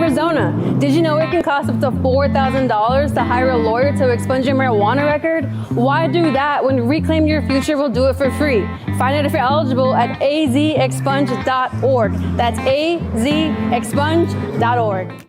Arizona. Did you know it can cost up to $4,000 to hire a lawyer to expunge your marijuana record? Why do that when Reclaim Your Future will do it for free? Find out if you're eligible at azexpunge.org. That's azexpunge.org.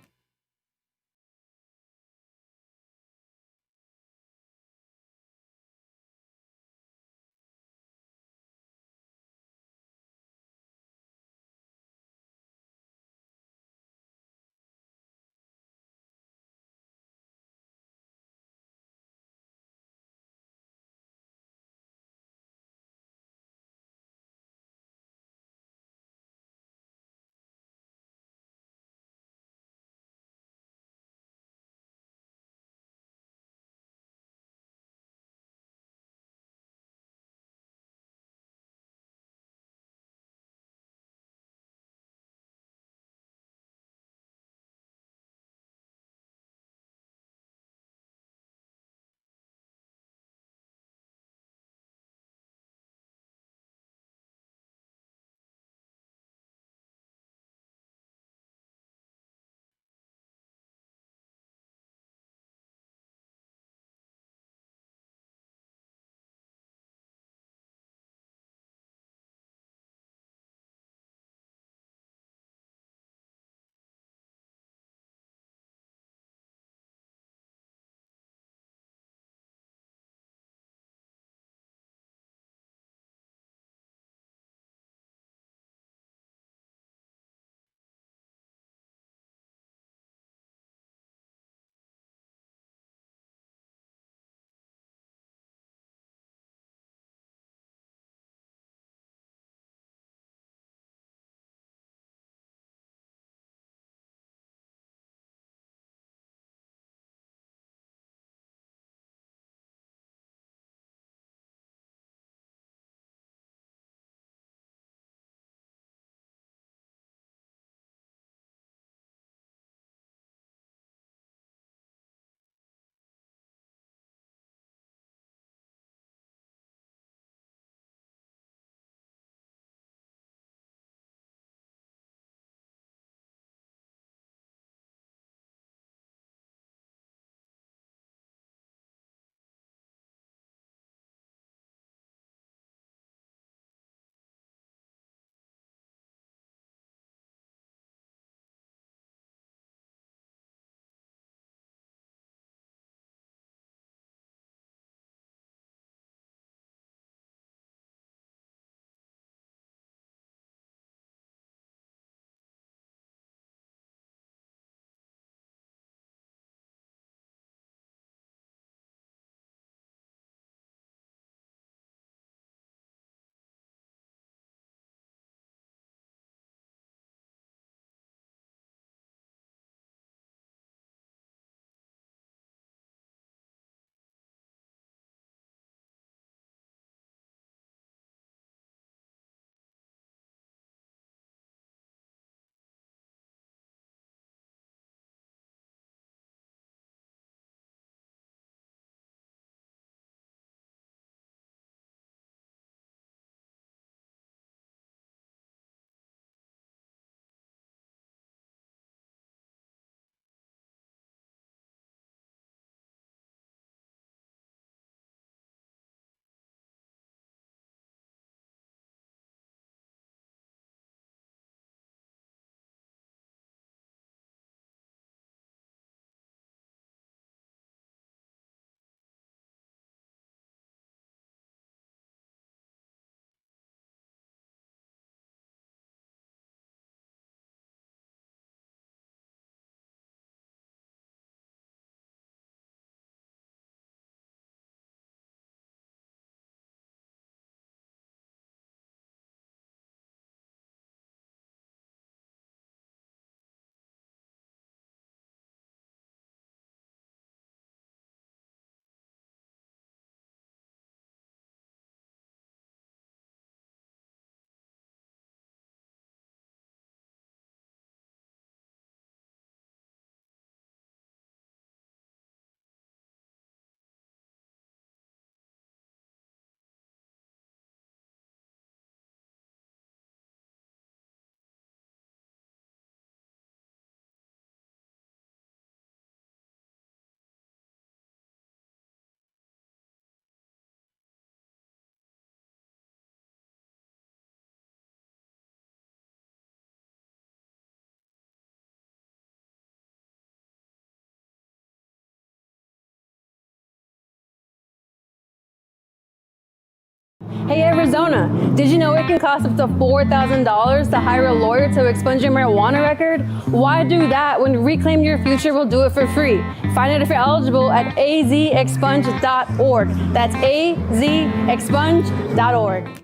Hey Arizona, did you know it can cost up to $4,000 to hire a lawyer to expunge your marijuana record? Why do that when Reclaim Your Future will do it for free? Find out if you're eligible at azexpunge.org. That's azexpunge.org.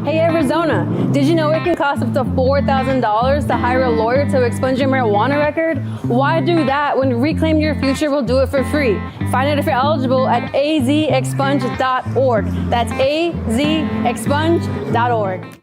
Hey Arizona, did you know it can cost up to $4,000 to hire a lawyer to expunge your marijuana record? Why do that when Reclaim Your Future will do it for free? Find out if you're eligible at azexpunge.org. That's azexpunge.org.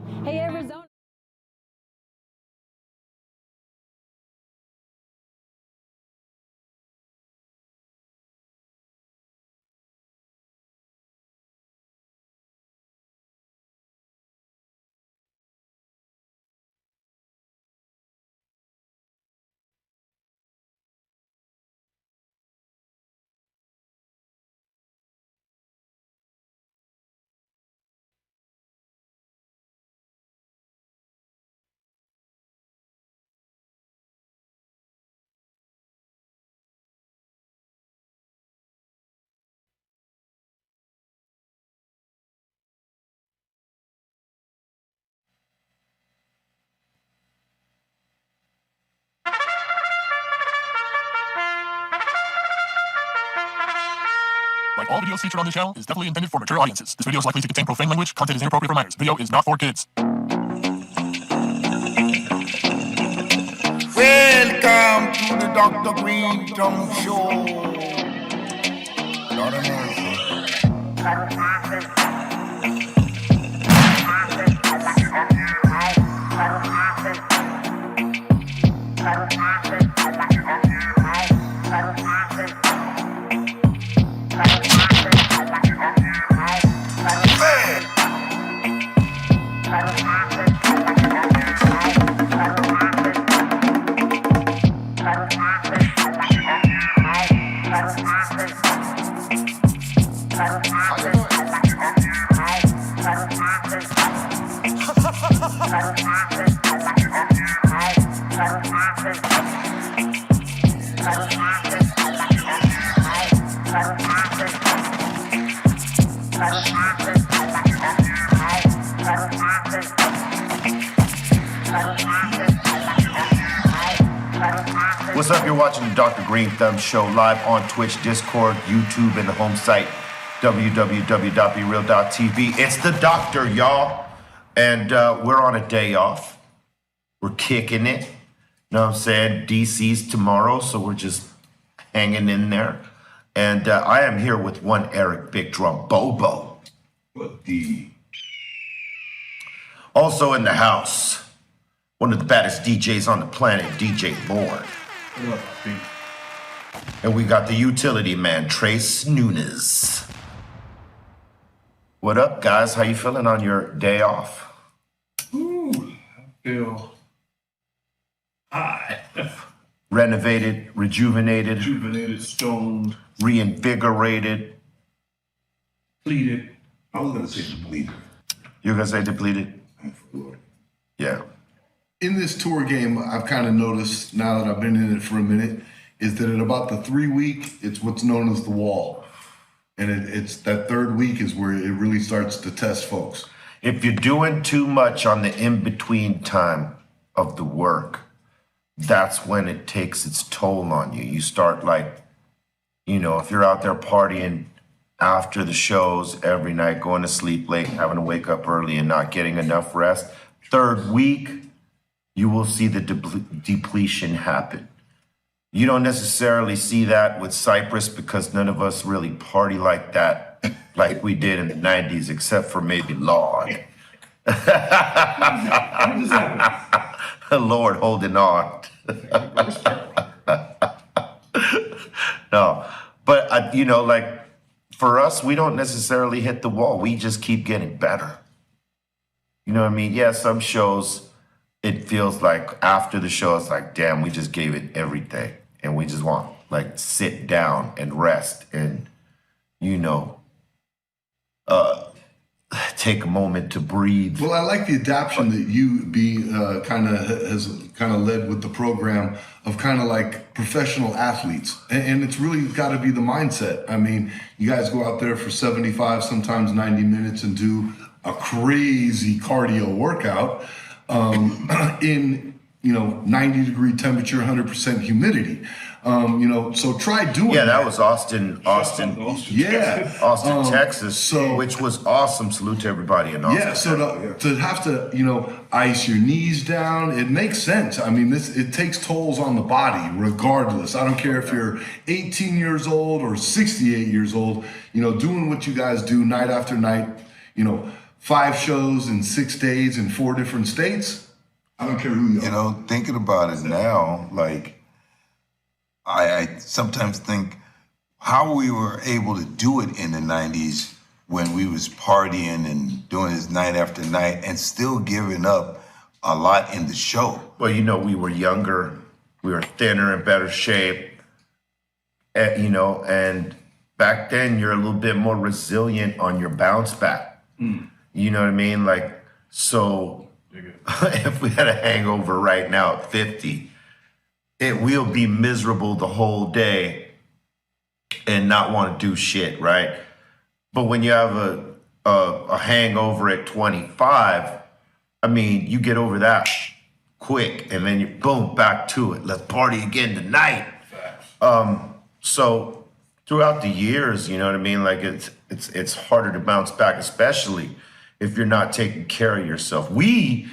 Hey, Arizona. Like all videos featured on this channel, is definitely intended for mature audiences. This video is likely to contain profane language, content is inappropriate for minors. Video is not for kids. Welcome to the Dr. Greenthumb Show. Lord of mercy. What's up? You're watching the Dr. Greenthumb Show live on Twitch, Discord, YouTube, and the home site, www.brealtvcontest. It's the doctor, y'all. And we're on a day off. We're kicking it. Know what I'm saying? DC's tomorrow, so we're just hanging in there. And I am here with one Eric Big Drum Bobo. Also in the house, one of the baddest DJs on the planet, DJ Bourne. And we got the utility man, Trace Nunes. What up, guys? How you feeling on your day off? Ooh, I feel high. Renovated, rejuvenated, Stoned, reinvigorated. depleted. I was going to say depleted. You're gonna say depleted? Yeah. In this tour game, I've kind of noticed now that I've been in it for a minute, is that at about the 3 week, it's what's known as the wall. And it's that third week is where it really starts to test folks. If you're doing too much on the in-between time of the work, that's when it takes its toll on you. You start like, you know, if you're out there partying after the shows every night, going to sleep late, having to wake up early and not getting enough rest, third week, you will see the depletion happen. You don't necessarily see that with Cypress because none of us really party like that, like we did in the 90s, except for maybe Lord. Lord holding on. No, but you know, like for us, we don't necessarily hit the wall. We just keep getting better. You know what I mean? Yeah, some shows, it feels like after the show, it's like, damn, we just gave it everything. And we just want like sit down and rest and, you know, take a moment to breathe. Well, I like the adaptation that you has led with the program of kind of like professional athletes. And it's really got to be the mindset. I mean, you guys go out there for 75, sometimes 90 minutes and do a crazy cardio workout in, 90-degree temperature, 100% humidity. So try doing that. Yeah, that was Austin, Yeah. Austin, Texas, so- which was awesome. Salute to everybody in Austin. Yeah, so to have to, ice your knees down, it makes sense. I mean, it takes tolls on the body regardless. I don't care if you're 18 years old or 68 years old, doing what you guys do night after night, 5 shows in 6 days in 4 different states. I don't care who you are. You know, thinking about it now, like, I sometimes think how we were able to do it in the 90s when we was partying and doing this night after night and still giving up a lot in the show. Well, you know, we were younger, we were thinner, in better shape, you know, and back then you're a little bit more resilient on your bounce back. You know what I mean? Like, so if we had a hangover right now at 50, we'll be miserable the whole day and not want to do shit, right? But when you have a hangover at 25, I mean, you get over that quick, and then you boom, back to it. Let's party again tonight. So throughout the years, you know what I mean? Like it's harder to bounce back, especially if you're not taking care of yourself. We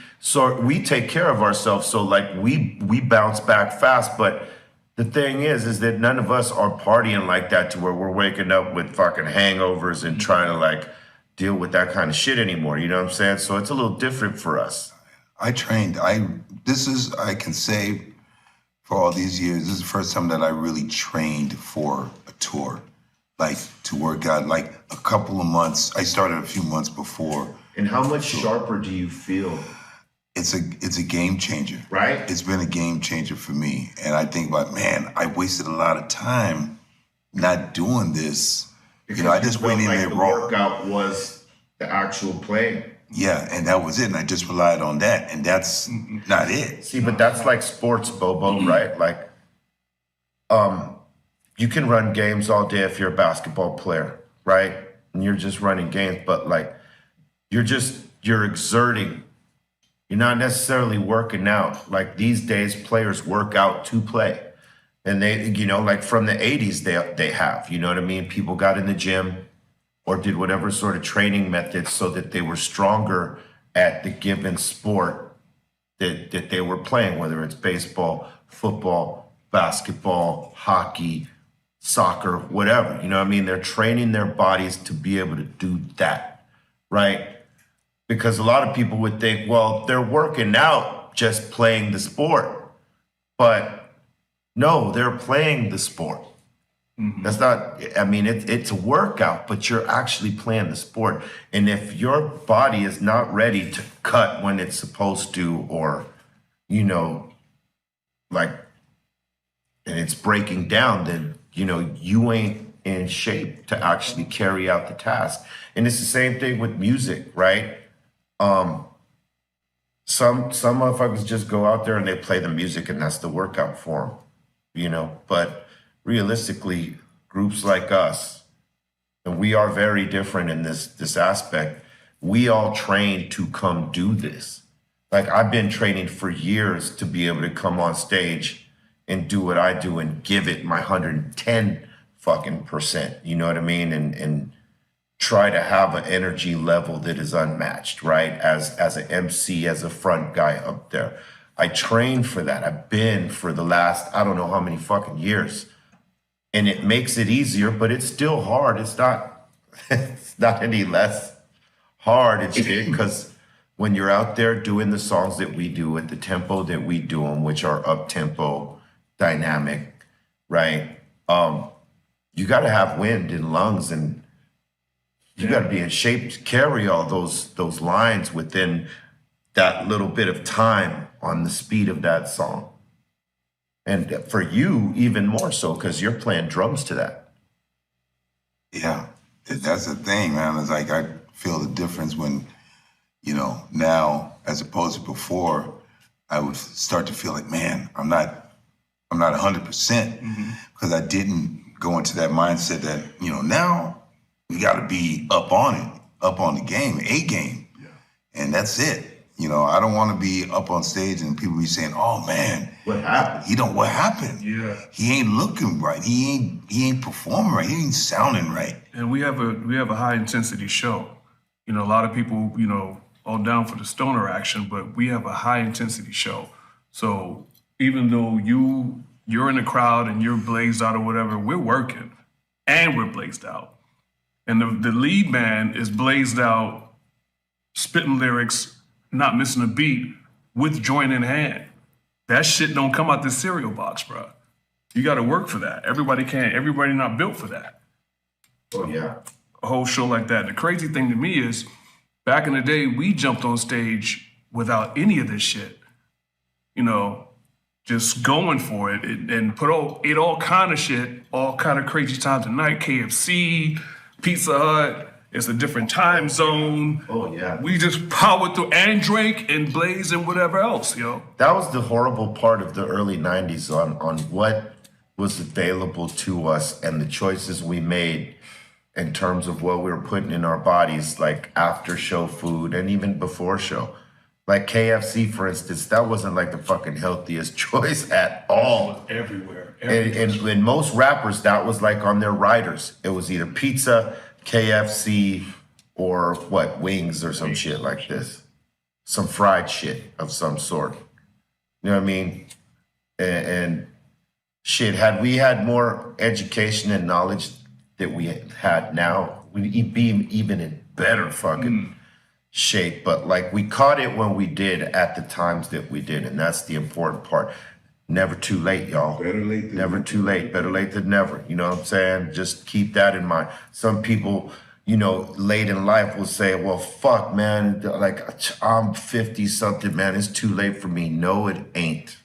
take care of ourselves, so like we bounce back fast. But the thing is that none of us are partying like that to where we're waking up with fucking hangovers and trying to like deal with that kind of shit anymore. You know what I'm saying? So it's a little different for us. I trained. I can say for all these years, this is the first time that I really trained for a tour, like to work out like a couple of months. I started a few months before. And how much sharper do you feel? It's a game changer. Right? It's been a game changer for me. And I think about, man, I wasted a lot of time not doing this. Because I just went in there the raw. Workout was the actual play. Yeah, and that was it. And I just relied on that. And that's not it. See, but that's like sports, Bobo, right? Like, you can run games all day if you're a basketball player, right? And you're just running games, but like, you're exerting. You're not necessarily working out. Like these days, players work out to play. And they, you know, like from the 80s, they have, you know what I mean? People got in the gym or did whatever sort of training methods so that they were stronger at the given sport that they were playing, whether it's baseball, football, basketball, hockey, soccer, whatever. You know what I mean? They're training their bodies to be able to do that, right? Because a lot of people would think, well, they're working out just playing the sport. But no, they're playing the sport. That's not, I mean, it's a workout, but you're actually playing the sport. And if your body is not ready to cut when it's supposed to, or, you know, like, and it's breaking down, then, you know, you ain't in shape to actually carry out the task. And it's the same thing with music, right? Some motherfuckers just go out there and they play the music and that's the workout for them, you know, but realistically, groups like us, and we are very different in this aspect, we all train to come do this. Like I've been training for years to be able to come on stage and do what I do and give it my 110 fucking %, you know what I mean? And try to have an energy level that is unmatched, right? As an MC, as a front guy up there. I train for that. I've been for the last, I don't know how many fucking years. And it makes it easier, but it's still hard. It's not any less hard. It's because when you're out there doing the songs that we do at the tempo that we do them, which are up-tempo, dynamic, right? You got to have wind in lungs, and you got to be in shape to carry all those lines within that little bit of time on the speed of that song. And for you, even more so, because you're playing drums to that. Yeah, that's the thing, man. It's like I feel the difference when, you know, now as opposed to before, I would start to feel like, man, I'm not 100% because I didn't go into that mindset that, you know, now we got to be up on it, up on the game, a game, and that's it. You know, I don't want to be up on stage and people be saying, "Oh man, What happened? What happened? Yeah. He ain't looking right. He ain't performing right. He ain't sounding right." And we have a high intensity show. You know, a lot of people, you know, all down for the stoner action, but we have a high intensity show. So even though you're in the crowd and you're blazed out or whatever, we're working and we're blazed out. And the lead man is blazed out spitting lyrics, not missing a beat, with joint in hand. That shit don't come out the cereal box, bro. You got to work for that. Everybody not built for that. Oh, yeah. A whole show like that. The crazy thing to me is, back in the day, we jumped on stage without any of this shit. You know, just going for it and ate all kind of shit, all kind of crazy times of night. KFC, Pizza Hut. It's a different time zone. Oh, yeah. We just powered through and Drake and Blaze and whatever else, yo. That was the horrible part of the early 90s on what was available to us and the choices we made in terms of what we were putting in our bodies, like after show food and even before show. Like KFC, for instance, that wasn't like the fucking healthiest choice at all. Everywhere. And most rappers, that was like on their riders. It was either pizza, KFC, or what, wings or some shit like this. Some fried shit of some sort. You know what I mean? And shit, had we had more education and knowledge that we had now, we'd be even in better fucking shape. But like, we caught it when we did at the times that we did, and that's the important part. Never too late, y'all. Better late than never too late. Better late than never. You know what I'm saying? Just keep that in mind. Some people, you know, late in life will say, well, fuck, man, like, I'm 50 something, man, it's too late for me. No, it ain't.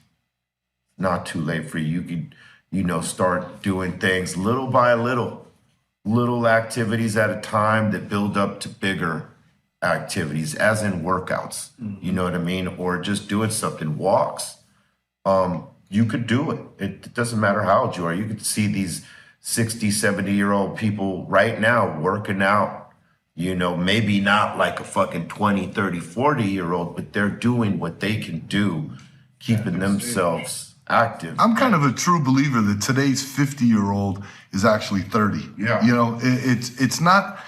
Not too late for you. You could, you know, start doing things little by little activities at a time that build up to bigger activities, as in workouts. You know what I mean? Or just doing something, walks. You could do it. It doesn't matter how old you are. You could see these 60, 70-year-old people right now working out, you know, maybe not like a fucking 20, 30, 40-year-old, but they're doing what they can do, keeping themselves active. I'm kind of a true believer that today's 50-year-old is actually 30. Yeah. You know, it's not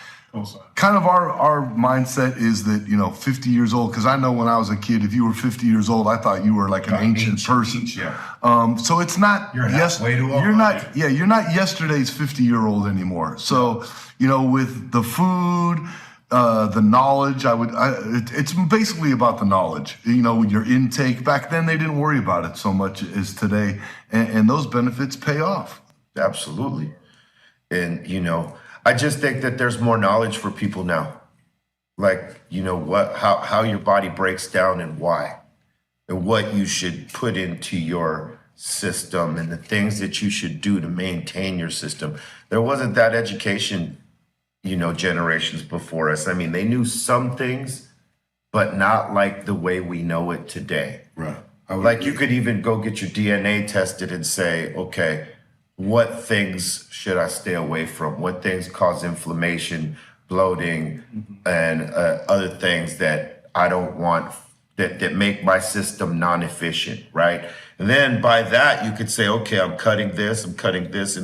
kind of our mindset is that, you know, 50 years old, because I know when I was a kid, if you were 50 years old, I thought you were like an ancient person. Yeah. So it's not You're not yesterday's 50-year-old anymore. So, you know, with the food, the knowledge, it's basically about the knowledge, you know, your intake. Back then, they didn't worry about it so much as today. And those benefits pay off. Absolutely. And, you know, I just think that there's more knowledge for people now. Like, you know, how your body breaks down and why, and what you should put into your system and the things that you should do to maintain your system. There wasn't that education, you know, generations before us. I mean, they knew some things, but not like the way we know it today. Right. Like, you could even go get your DNA tested and say, okay, what things should I stay away from? What things cause inflammation, bloating, and other things that I don't want, that make my system non-efficient, right? And then by that, you could say, okay, I'm cutting this, and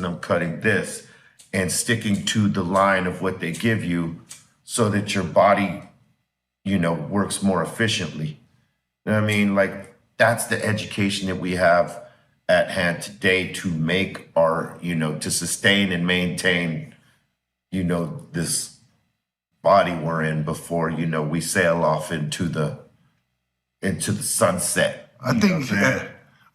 I'm cutting this, and sticking to the line of what they give you so that your body, you know, works more efficiently. You know what I mean? Like, that's the education that we have at hand today to make our, you know, to sustain and maintain, you know, this body we're in before, you know, we sail off into the sunset. I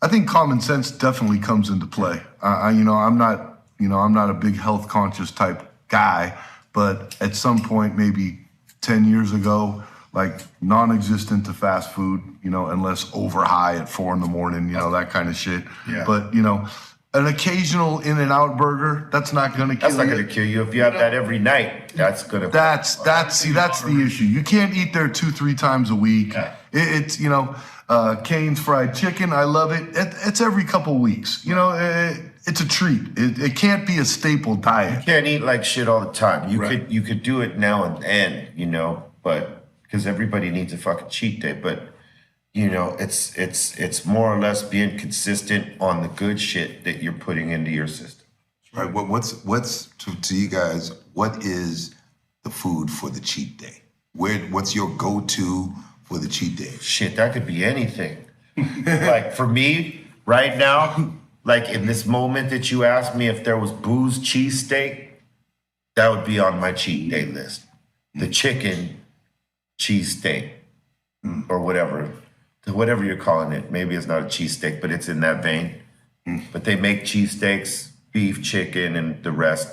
think common sense definitely comes into play. I'm not a big health conscious type guy, but at some point, maybe 10 years ago, like non-existent to fast food, you know, unless over high at 4 a.m, you know, that kind of shit. Yeah. But, you know, an occasional In-N-Out burger, that's not going to kill you. That's not going to kill you. If you have that every night, that's going to. That's the issue. You can't eat there 2-3 times a week. Yeah. It's you know, Cane's fried chicken. I love it. It's every couple weeks. You know, it's a treat. It can't be a staple diet. You can't eat like shit all the time. Right. You could do it now and then, you know, but because everybody needs a fucking cheat day. But, you know, it's more or less being consistent on the good shit that you're putting into your system. Right. What's to you guys? What is the food for the cheat day? What's your go-to for the cheat day? Shit, that could be anything. Like, for me right now, like in this moment that you asked me if there was booze cheesesteak, that would be on my cheat day list. The chicken cheesesteak or whatever you're calling it. Maybe it's not a cheesesteak, but it's in that vein. But they make cheesesteaks, beef, chicken, and the rest.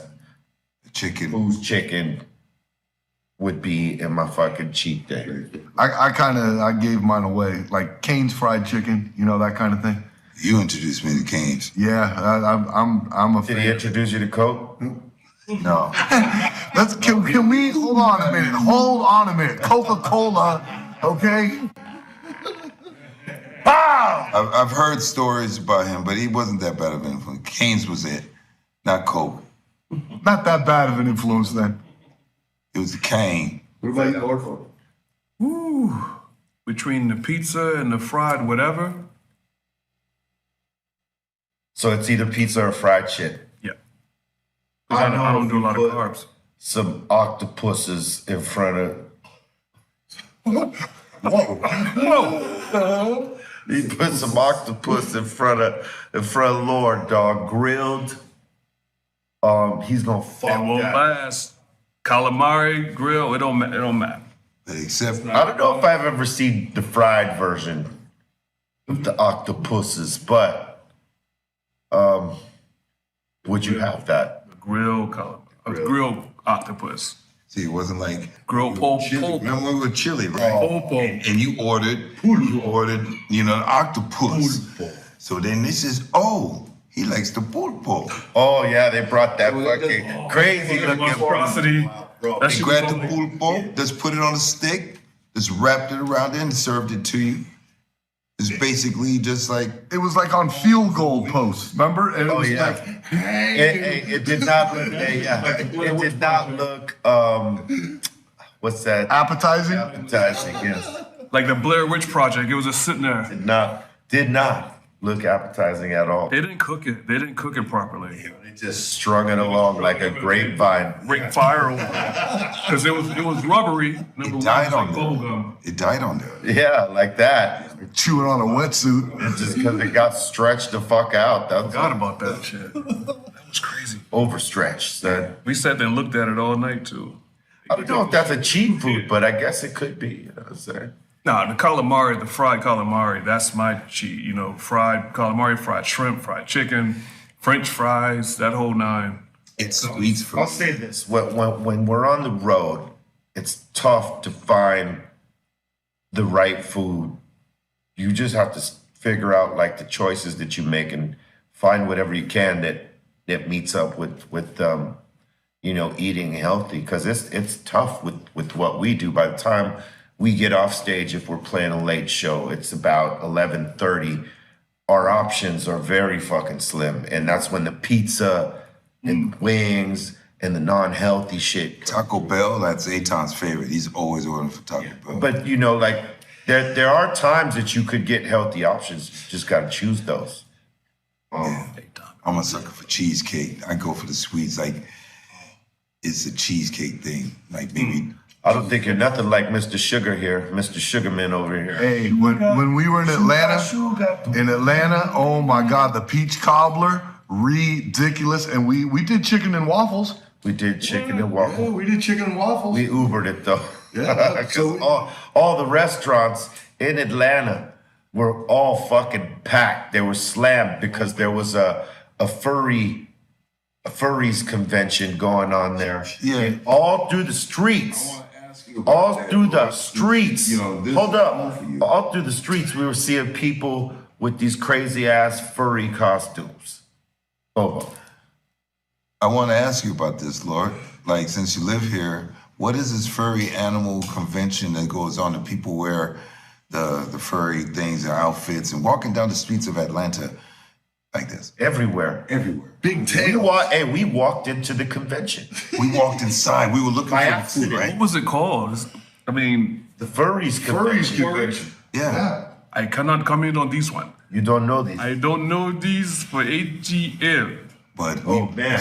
Chicken. Whose chicken would be in my fucking cheat day. I gave mine away, like Cane's fried chicken, you know, that kind of thing. You introduced me to Cane's. Yeah, I'm a fan. Did he introduce you to Coke? No. Can we hold on a minute? Hold on a minute. Coca-Cola, okay? Bow! I've heard stories about him, but he wasn't that bad of an influence. Cane's was it, not Coke. Not that bad of an influence then. It was the cane. What about you, Orfo? Ooh, between the pizza and the fried whatever. So it's either pizza or fried shit. Yeah. 'Cause I don't do a lot of carbs. Some octopuses in front of. Whoa. He put some octopus in front of Lord, dog, grilled. He's gonna fuck It won't that. last. Calamari, grill, it don't matter. Except I don't know if I've ever seen the fried version of the octopuses, but would you have that? Grilled octopus. see, it wasn't like Grilled pole. Remember we were chili, right? Pulpo. And you ordered, an octopus. So then this is, he likes the pulpo. Oh yeah, they brought that fucking crazy looking. Monstrosity. That They shit grabbed was the so big. pulpo, just put it on a stick, just wrapped it around it and served it to you. It's basically just like, It was like on field goal posts, remember? And it was yeah. like, It did not look. It did not look. What's that? appetizing. Appetizing. Yes. Like the Blair Witch Project, it was just sitting there. Did not look appetizing at all. They didn't cook it. They didn't cook it properly. They just strung it along like a grapevine. Break fire over it. Because it was rubbery. Number it died one, on it's like bubblegum. there. It died on there. Yeah, like that. Chewing on a wetsuit. It's just because it got stretched the fuck out. That was Forgot about that shit. That was crazy. overstretched. Son. We sat there and looked at it all night too. I don't know if that's a cheat food, but I guess it could be. You know what I'm saying? Nah, the calamari, the fried calamari, that's my cheat. You know, fried calamari, fried shrimp, fried chicken, French fries, that whole nine. It's sweets for I'll say this: when we're on the road, it's tough to find the right food. You just have to figure out like the choices that you make and find whatever you can that meets up with eating healthy, because it's tough with what we do. By the time we get off stage, if we're playing a late show, it's about 11:30. Our options are very fucking slim, and that's when the pizza and wings and the non-healthy shit. Taco Bell, that's Eitan's favorite. He's always ordering for Taco Bell. But there are times that you could get healthy options. You just gotta choose those. I'm a sucker for cheesecake. I go for the sweets. Like, it's a cheesecake thing. Like, maybe. I don't think you're nothing like Mr. Sugar here, Mr. Sugarman over here. Hey, when we were in Atlanta, oh my God, the peach cobbler, ridiculous. And we did chicken and waffles. We did chicken and Yeah, waffle. we did chicken and waffles. We Ubered it though. Yeah, Because all the restaurants in Atlanta were all fucking packed. They were slammed because there was a furries convention going on there. Yeah. And all through the streets. All through the streets. Hold up. All through the streets, we were seeing people with these crazy ass furry costumes. Bobo. I want to ask you about this, Lord. Like, since you live here, what is this furry animal convention that goes on and people wear the furry things and outfits and walking down the streets of Atlanta like this? Everywhere. Big tail. We walked into the convention. We walked inside. We were looking By for the accident. food, right? What was it called? I mean, The furries convention. Yeah. I cannot comment on this one. You don't know these. I don't know these for ATL. But Oh man.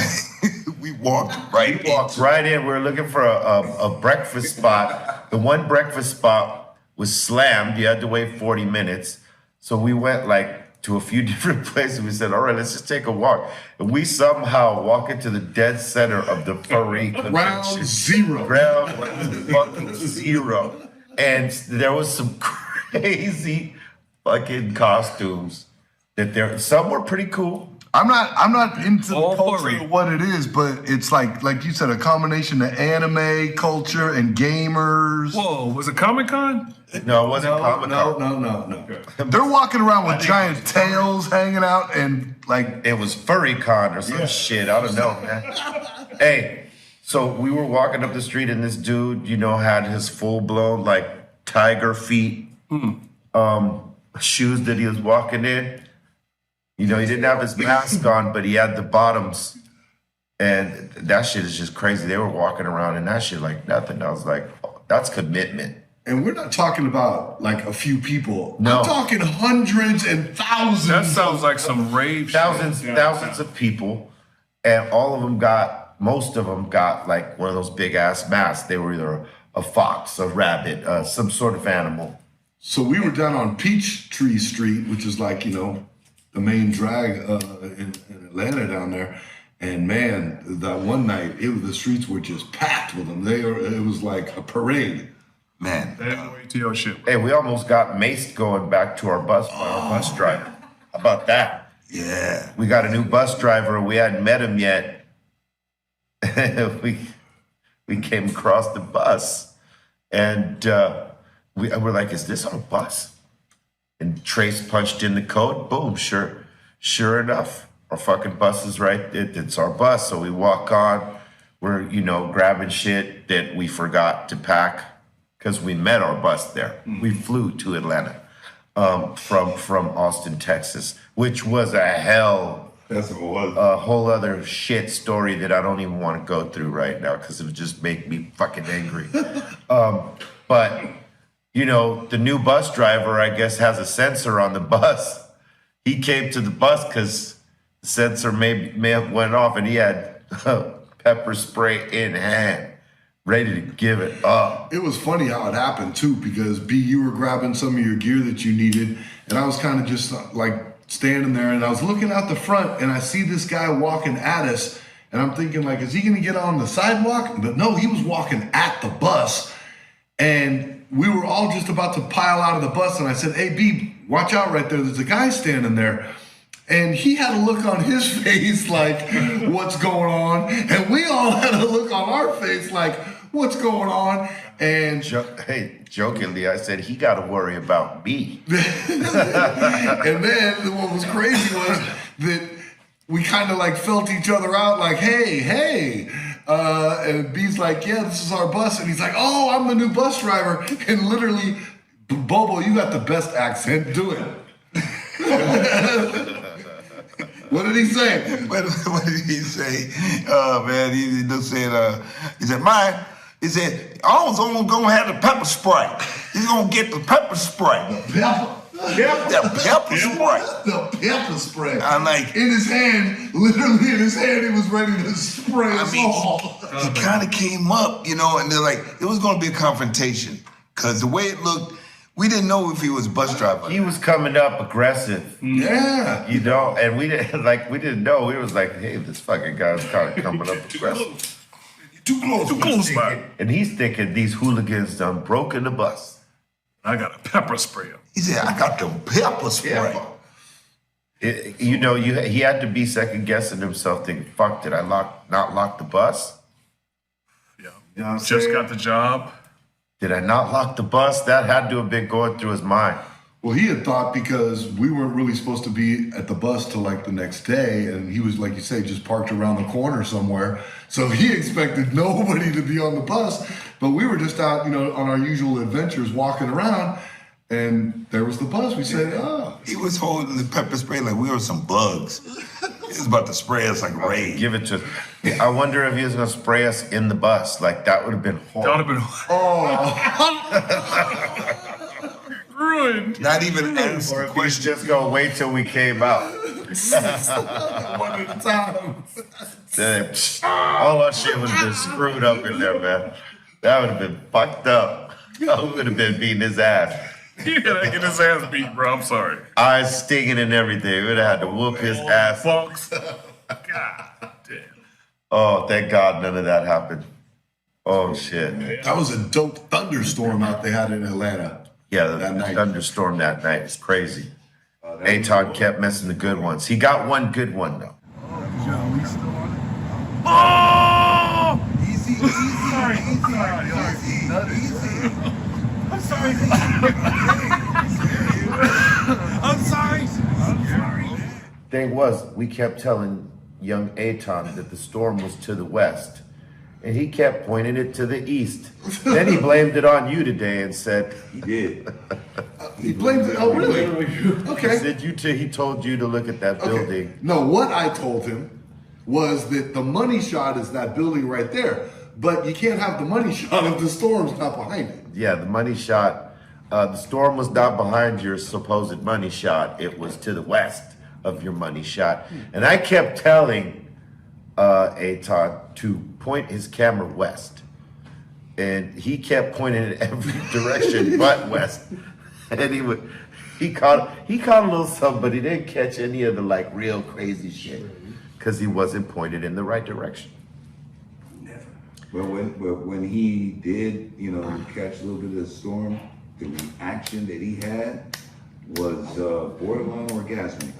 we walked right We walked right in. We were looking for a breakfast spot. The one breakfast spot was slammed. You had to wait 40 minutes. So we went like to a few different places. We said, all right, let's just take a walk. And we somehow walk into the dead center of the furry convention. Ground zero. Ground fucking zero. And there was some crazy fucking costumes that there. Some were pretty cool. I'm not into All the culture for it. of what it is, but it's like you said, a combination of anime culture and gamers. Whoa, was it Comic-Con? No, it wasn't Comic Con. No. They're walking around with giant tails hanging out and like It was Furry Con or some shit. I don't know, man. Hey, so we were walking up the street and this dude, had his full blown like tiger feet shoes that he was walking in. He didn't have his mask on, but he had the bottoms. And that shit is just crazy. They were walking around in that shit like nothing. I was like, oh, that's commitment. and we're not talking about like a few people. No. I'm talking hundreds and thousands. That sounds like some rave shit. Thousands of people. And most of them got like one of those big ass masks. They were either a fox, a rabbit, some sort of animal. So we were down on Peachtree Street, which is like, the main drag in Atlanta down there. And man, that one night, the streets were just packed with them. It was like a parade. Man, That ATL shit. Hey, we almost got maced going back to our bus by our bus driver. How about that? yeah. We got a new bus driver. We hadn't met him yet. we came across the bus, and we were like, "Is this our bus?" And Trace punched in the code. Boom! Sure enough, our fucking bus is right. It's our bus. So we walk on. We're grabbing shit that we forgot to pack because we met our bus there. We flew to Atlanta from Austin, Texas, which was a hell. That's what it was. A whole other shit story that I don't even want to go through right now because it would just make me fucking angry. But the new bus driver, I guess, has a sensor on the bus. He came to the bus because the sensor may have went off, and he had pepper spray in hand, ready to give it up. It was funny how it happened too, because B, you were grabbing some of your gear that you needed, and I was kind of just like standing there, and I was looking out the front, and I see this guy walking at us, and I'm thinking like, is he gonna get on the sidewalk? But no, he was walking at the bus, and we were all just about to pile out of the bus, and I said, "Hey B, watch out right there, there's a guy standing there." And he had a look on his face like, what's going on? And we all had a look on our face like, what's going on? And Jokingly, I said, he got to worry about me. and then what was crazy was that we kind of like felt each other out like, hey. And B's like, yeah, this is our bus. And he's like, oh, I'm the new bus driver. And literally, Bobo, you got the best accent. Do it. What did he say? What did he say? Oh man, he said, I was only gonna have the pepper spray. He's gonna get the pepper spray. Pepper. The pepper spray. The pepper spray. I'm like, in his hand, literally in his hand, he was ready to spray us all. he kind of came up, and they're like, it was gonna be a confrontation. Cause the way it looked, we didn't know if he was a bus driver. He was coming up aggressive. Yeah. And we didn't know. We was like, hey, this fucking guy's kind of coming up aggressive. Too close, man. And he's thinking these hooligans done broken the bus. I got a pepper sprayer. He said, I got the pepper spray. He had to be second guessing himself, thinking, fuck, did I not lock the bus? Yeah. You know what I'm Just saying? got the job. Did I not lock the bus? That had to have been going through his mind. Well, he had thought because we weren't really supposed to be at the bus till like the next day, and he was, like you say, just parked around the corner somewhere. So he expected nobody to be on the bus, but we were just out, on our usual adventures, walking around, and there was the bus. We said, oh. He was holding the pepper spray like we were some bugs. He was about to spray us like rain. Give it to us. I wonder if he was going to spray us in the bus. Like, that would have been horrible. That would have been ruined. Not even answer Or the if he's question. just going to wait till we came out. One at a time. Then, all our shit would have been screwed up in there, man. That would have been fucked up. I would have been beating his ass. He gotta get his ass beat, bro. I'm sorry. Eyes stinging and everything. We would have had to whoop his ass. Folks. God damn. Oh, thank God none of that happened. Oh shit! That was a dope thunderstorm out they had in Atlanta. Yeah, that the night. thunderstorm that night is crazy. Todd kept missing the good ones. He got one good one though. Oh! Easy. Sorry. I'm sorry. I'm sorry. Thing was, we kept telling young Aton that the storm was to the west, and he kept pointing it to the east. Then he blamed it on you today and said, He did. He blamed it. Oh, really? He Okay. said he told you to look at that building. No, what I told him was that the money shot is that building right there. But you can't have the money shot if the storm's not behind it. Yeah, the money shot. The storm was not behind your supposed money shot. It was to the west of your money shot. And I kept telling Aton to point his camera west. And he kept pointing it every direction but west. And he caught a little something, but he didn't catch any of the like real crazy shit because he wasn't pointed in the right direction. But when he did, catch a little bit of the storm, the reaction that he had was borderline orgasmic.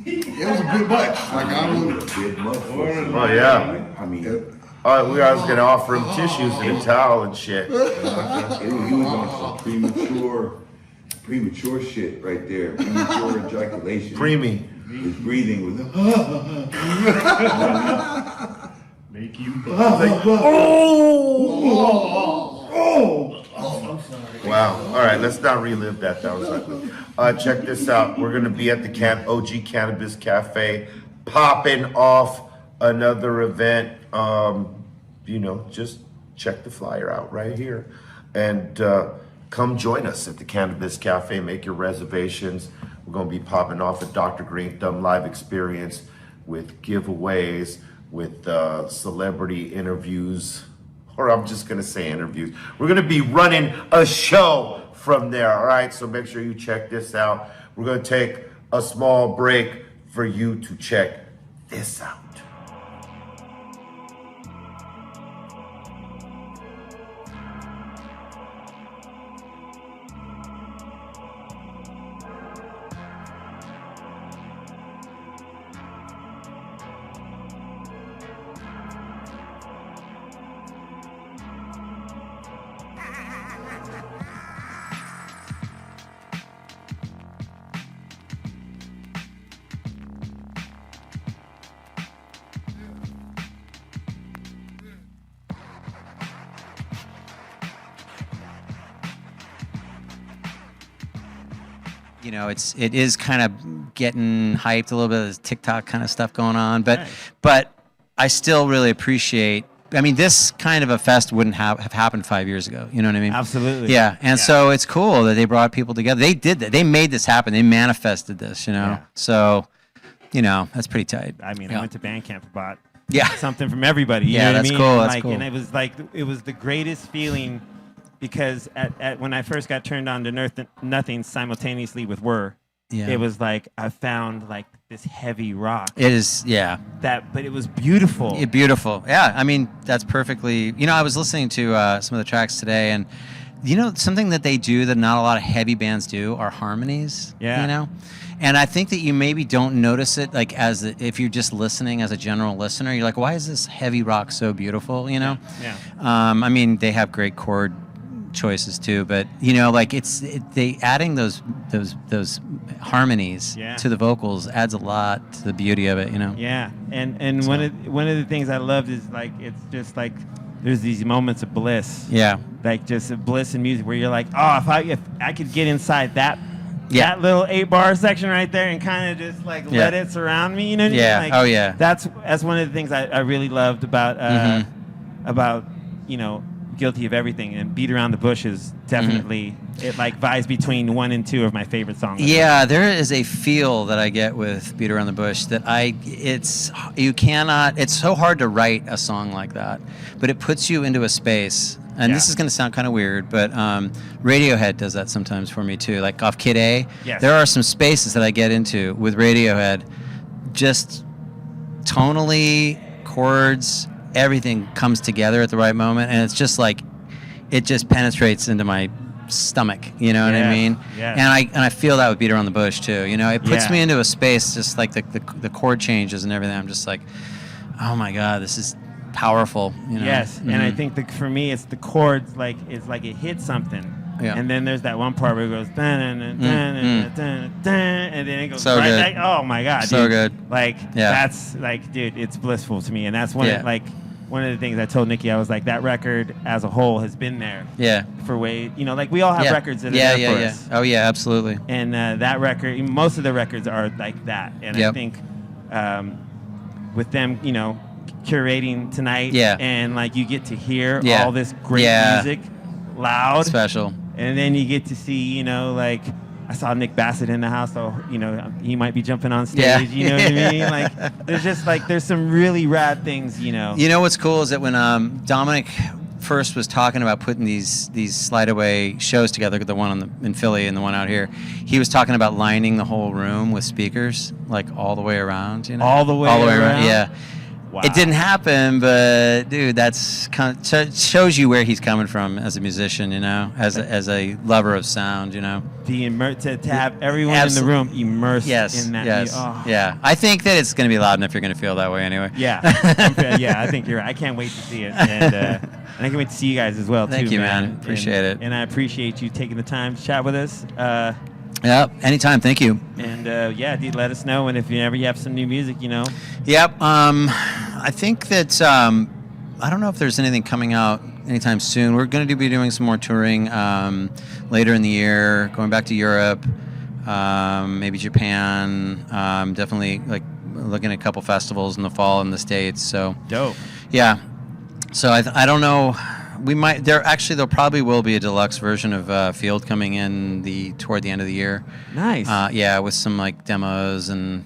It was a bit much. Like I It would. was a bit much. Oh yeah. I mean, We was gonna offer him tissues and a towel and shit. he was on some premature shit right there. Premature ejaculation. Preemie. His breathing was. Make you. Wow. All right, let's not relive that. That was ugly. Check this out. We're gonna be at the OG Cannabis Cafe, popping off another event. Just check the flyer out right here, and come join us at the Cannabis Cafe. Make your reservations. We're gonna be popping off a Dr. Greenthumb live experience with giveaways, with celebrity interviews. Or I'm just gonna say interviews. We're gonna be running a show from there, all right? So make sure you check this out. We're gonna take a small break for you to check this out. It is kind of getting hyped, a little bit of TikTok kind of stuff going on, but I still really appreciate. I mean, this kind of a fest wouldn't have happened 5 years ago. You know what I mean? Absolutely. Yeah, and so it's cool that they brought people together. They did that. They made this happen. They manifested this. Yeah. So, that's pretty tight. I mean, I went to Bandcamp and bought Yeah. something from everybody. You Yeah, know what that's I mean? cool, that's Like, cool. And it was the greatest feeling because when I first got turned on to nothing simultaneously with Whir, Yeah. it was like I found like this heavy rock. It is, yeah. But it was beautiful. Beautiful. Yeah, I mean, that's perfectly. I was listening to some of the tracks today, and something that they do that not a lot of heavy bands do are harmonies. Yeah. And I think that you maybe don't notice it, like if you're just listening as a general listener, you're like, why is this heavy rock so beautiful? Yeah. I mean, they have great chord choices too, but they adding those harmonies Yeah. to the vocals adds a lot to the beauty of it. Yeah, and one of the things I loved is like it's just like there's these moments of bliss. Yeah. Like just a bliss in music where you're like, oh, if I could get inside that Yeah. that little 8-bar section right there and kind of just like Yeah. let it surround me, you know what I mean? Yeah. Like, Oh, yeah. That's one of the things I really loved about Guilty of Everything, and Beat Around the Bush is definitely it like vies between 1 and 2 of my favorite songs. Yeah, there is a feel that I get with Beat Around the Bush that it's so hard to write a song like that, but it puts you into a space. And this is going to sound kind of weird, but Radiohead does that sometimes for me too. Like off Kid A, Yes. there are some spaces that I get into with Radiohead, just tonally, chords, everything comes together at the right moment, and it's just like it just penetrates into my stomach, you know what I mean? Yes. And I feel that with Beat Around the Bush too. You know, it puts me into a space, just like the chord changes and everything. I'm just like, oh my God, this is powerful. You know? Yes, and I think for me, it's the chords. Like it's like it hits something. Yeah. And then there's that one part where it goes dun, dun, dun, dun, dun, dun, and then it goes So right good. back. Oh my God, So dude. good. Like Yeah. that's like, dude, it's blissful to me, and that's one of one of the things I told Nikki. I was like, that record as a whole has been there. Yeah. For way, you know, like we all have records that are there for us. Oh yeah, absolutely. And that record, most of the records are like that. And I think with them, you know, curating tonight, and like you get to hear all this great music loud, special. And then you get to see, you know, like I saw Nick Bassett in the house, so you know he might be jumping on stage. You know what I mean? Like there's just like there's some really rad things, you know. You know what's cool is that when Dominic first was talking about putting these slide away shows together, the one in Philly and the one out here, he was talking about lining the whole room with speakers, like all the way around. You know, all the way around. Yeah. Wow. It didn't happen, but dude, that's kind of shows you where he's coming from as a musician, you know, as a lover of sound, you know. To have everyone in the room immersed in that. Yeah. I think that it's going to be loud enough. You're going to feel that way anyway. Yeah, I think you're right. I can't wait to see it, and I can't wait to see you guys as well. Thank too, you, man. Appreciate it. And I appreciate you taking the time to chat with us. Yeah, anytime. Thank you. And dude, let us know. And if you ever have some new music, you know. Yep. I think that I don't know if there's anything coming out anytime soon. We're going to be doing some more touring later in the year, going back to Europe, maybe Japan. Definitely like looking at a couple festivals in the fall in the States. So dope. Yeah. So I don't know. We might. There probably will be a deluxe version of Field coming in toward the end of the year. Nice. Yeah, with some like demos and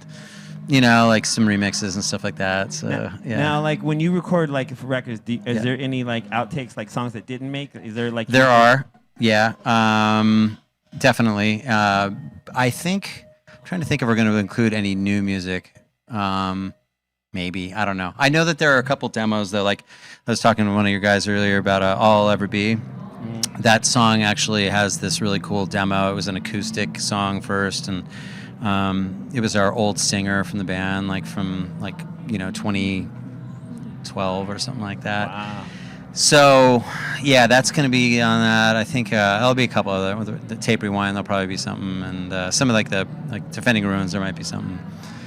you know like some remixes and stuff like that. So Now, like when you record like for records, is there any like outtakes, like songs that didn't make? Is there like there are? Yeah. Definitely. I think I'm trying to think if we're going to include any new music. Maybe. I don't know. I know that there are a couple demos that, like, I was talking to one of your guys earlier about All I'll Ever Be. That song actually has this really cool demo. It was an acoustic song first, and it was our old singer from the band, like from 2012 or something like that. Wow. So, yeah, that's going to be on that. I think there'll be a couple other. The Tape Rewind, there'll probably be something, and some of like Defending Ruins, there might be something.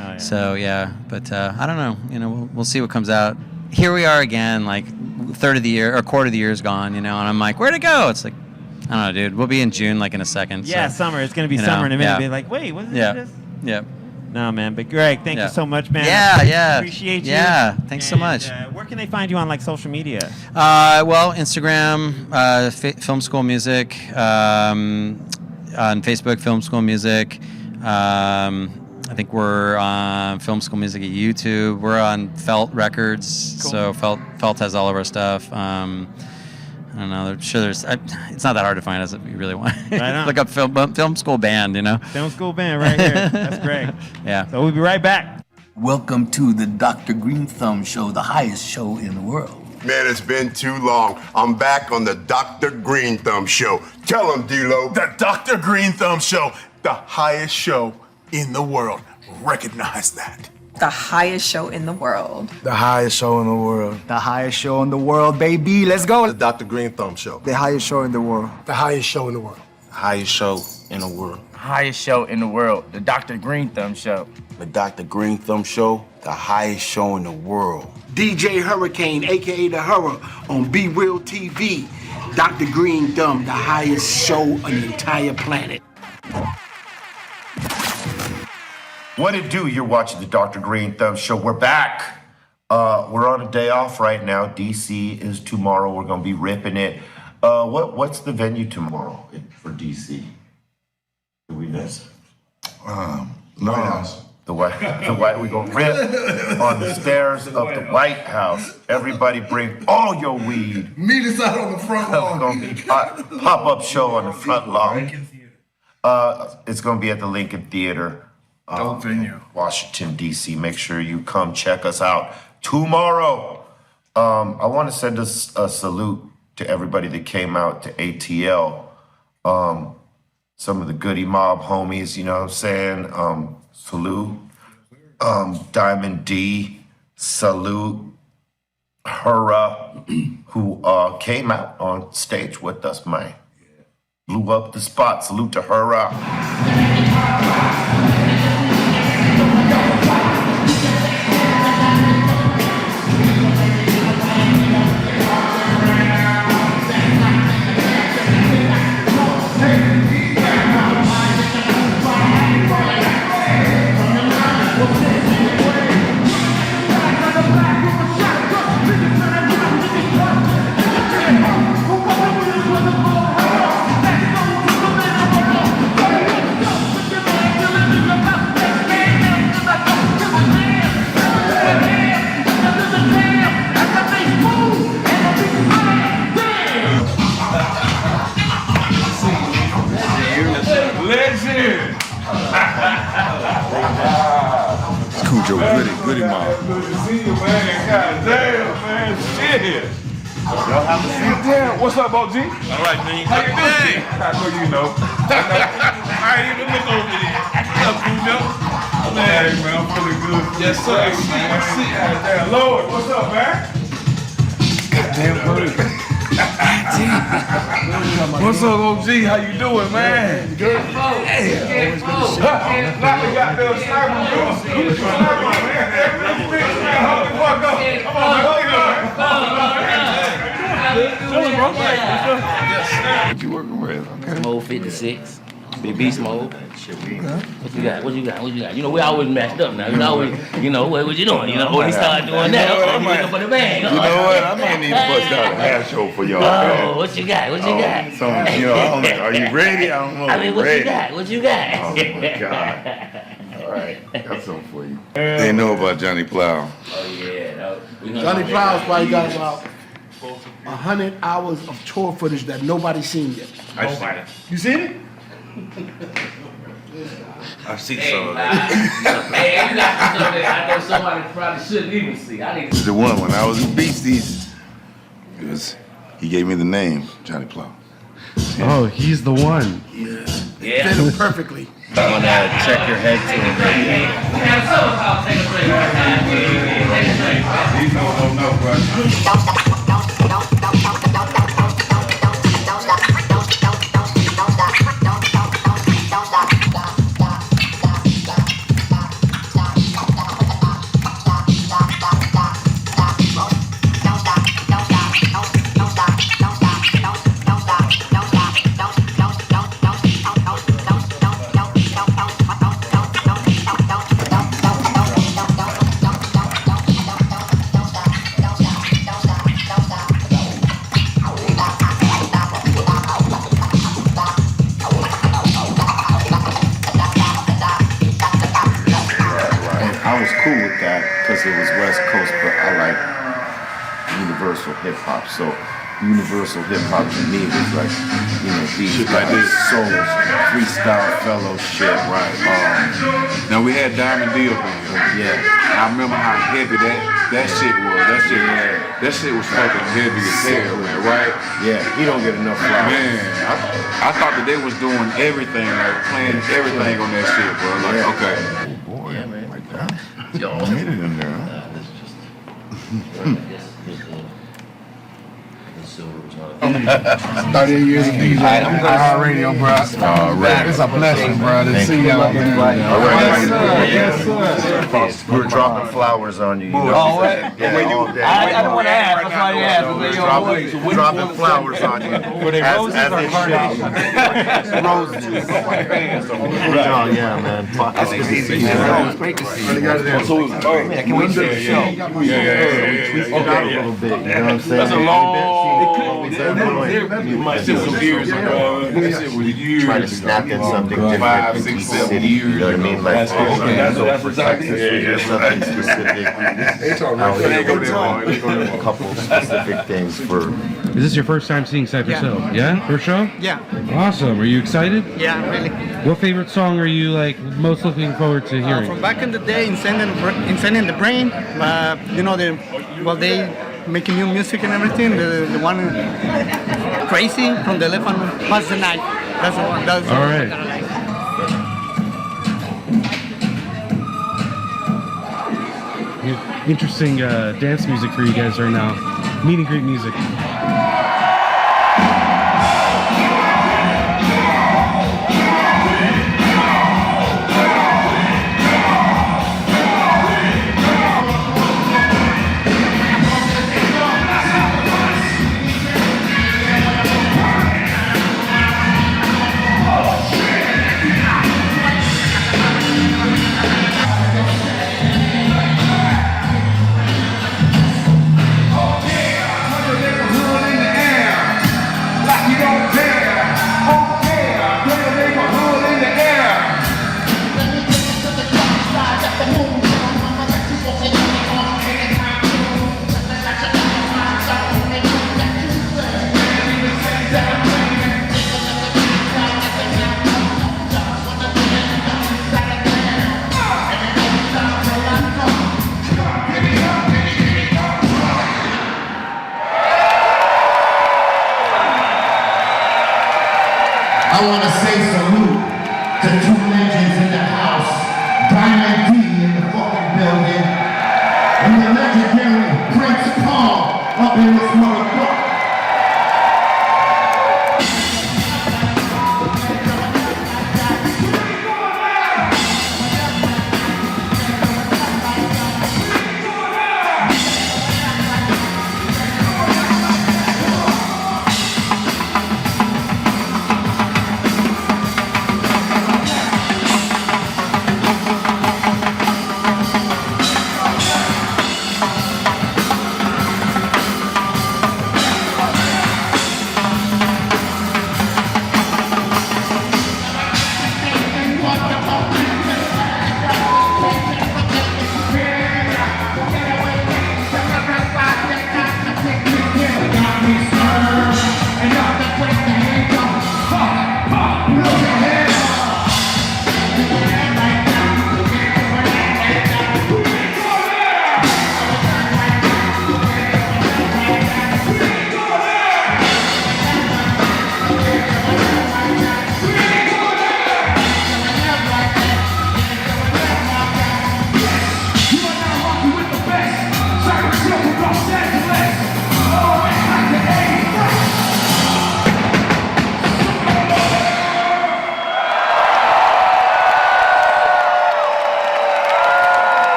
Oh, yeah. So yeah, but I don't know. You know, we'll see what comes out. Here we are again, like third of the year or quarter of the year is gone. You know, and I'm like, where'd it go? It's like, I don't know, dude. We'll be in June, like in a second. Yeah, so, summer. It's gonna be summer in a minute. Be like, wait, what is this? Yeah. No, man. But Greg, thank you so much, man. Yeah. Appreciate you. Yeah. Thanks so much. Where can they find you on like social media? Well, Instagram, Film School Music, on Facebook, Film School Music. I think we're on Film School Music at YouTube. We're on Felt Records, so Felt has all of our stuff. I don't know. I'm sure it's not that hard to find us if you really want. Right Look up Film School Band, you know. Film School Band right here. That's great. Yeah. So we'll be right back. Welcome to the Dr. Greenthumb Show, the highest show in the world. Man, it's been too long. I'm back on the Dr. Greenthumb Show. Tell him, D-Lo. The Dr. Greenthumb Show, the highest show in the world. Recognize that. The highest show in the world. The highest show in the world. The highest show in the world, baby. Let's go. The Dr. Greenthumb Show. The highest show in the world. The highest show in the world. The highest show in the world. Highest show in the world. The Dr. Greenthumb Show. The Dr. Greenthumb Show, the highest show in the world. DJ Hurricane, a.k.a. The Hurrah, on Be Real TV. Dr. Greenthumb, the highest show on the entire planet. What it do? You're watching the Dr. Greenthumb Show. We're back. We're on a day off right now. DC is tomorrow. We're gonna be ripping it. What's the venue tomorrow for DC? Do we miss? White House. The White. We're gonna rip on the stairs of the White House. Everybody bring all your weed. Meet us out on the front lawn. It's gonna be pop-up show on the front lawn. It's gonna be at the Lincoln Theater. Dope venue. Washington, D.C. Make sure you come check us out tomorrow. I want to send a salute to everybody that came out to ATL. Some of the Goody Mob homies, you know what I'm saying? Salute. Diamond D, salute. Hurrah, who came out on stage with us, man. Blew up the spot. Salute to Hurrah. Goody Mob. Good to see you, man. God damn, man. Shit. Y'all have a seat. Damn. What's up, OG? All right, man. How you doing? How do you know? All right, you look over there. What's up, Cujo? Man, I'm feeling good. Yes, sir. Damn, Lord. What's up, man? Goddamn, buddy. What's up, OG? How you doing, man? Good. Hey, Lolly got the sniper, man. Hold the fuck up. Come on, man. What you working with? Okay. Mode 56. Big beast mode. What you got? What you got? What you got? You know, we always matched up now. You know, what you doing? You know, when he started doing that, you looking for the bag. You know what? I might need to bust out a half show for y'all. Oh, what you got? What you got? Some, you know, I don't know. Are you ready? I don't know. I mean, what you got? What you got? Oh my God. All right, got something for you. They know about Johnny Plow. Oh yeah. Johnny Plow's probably got about 100 hours of tour footage that nobody's seen yet. Nobody. You seen it? I've seen some of it. Hey, you got some that I know somebody probably shouldn't even see. I need to The one when I was in Beasties, he gave me the name Johnny Plow. Oh, he's the one. Yeah. Fit him perfectly. I'm gonna check your head to the radio. These don't know, bro. It was West Coast, but I like universal hip hop. So universal hip hop to me was like, you know, these like this souls, freestyle fellowship, right? Now we had Diamond D up in here. Yeah. I remember how heavy that shit was. That shit was fucking heavy as hell, man, right? Yeah, he don't get enough flowers. Man, I thought that they was doing everything, like playing everything on that shit, bro. Like, okay. Oh boy, like that. Yo, I made it in there, huh? Started years of DJ. Radio, bro. It's a blessing, bro, to see y'all. Yes, sir. We're dropping flowers on you. Oh, what? I don't want to ask. That's why I asked. Dropping flowers on you. Were they roses or hearts? Roses. Oh, yeah, man. That's easy. It's great to see you. Man, can we take the show? Yeah. We tweaked it out a little bit, you know what I'm saying? That's a long... You might sit some years ago. That shit was years Trying to snap in something different 5, 6, 7 years. You know what I mean? Like, That's something specific. A couple specific things for... Is this your first time seeing Cypress Hill? Yeah? First show? Yeah. Awesome. Are you excited? Yeah, really. What favorite song are you like most looking forward to hearing? From back in the day, Insane in the Brain, you know, they making new music and everything. The one Crazy from the Elephant Past the Night. That's the one. That's the All one right. that I like. Interesting dance music for you guys right now. Meet and greet music. I want to say salute to two legends in the house, Diamond D in the fucking building, and the legendary Prince Paul up in this motherfucker.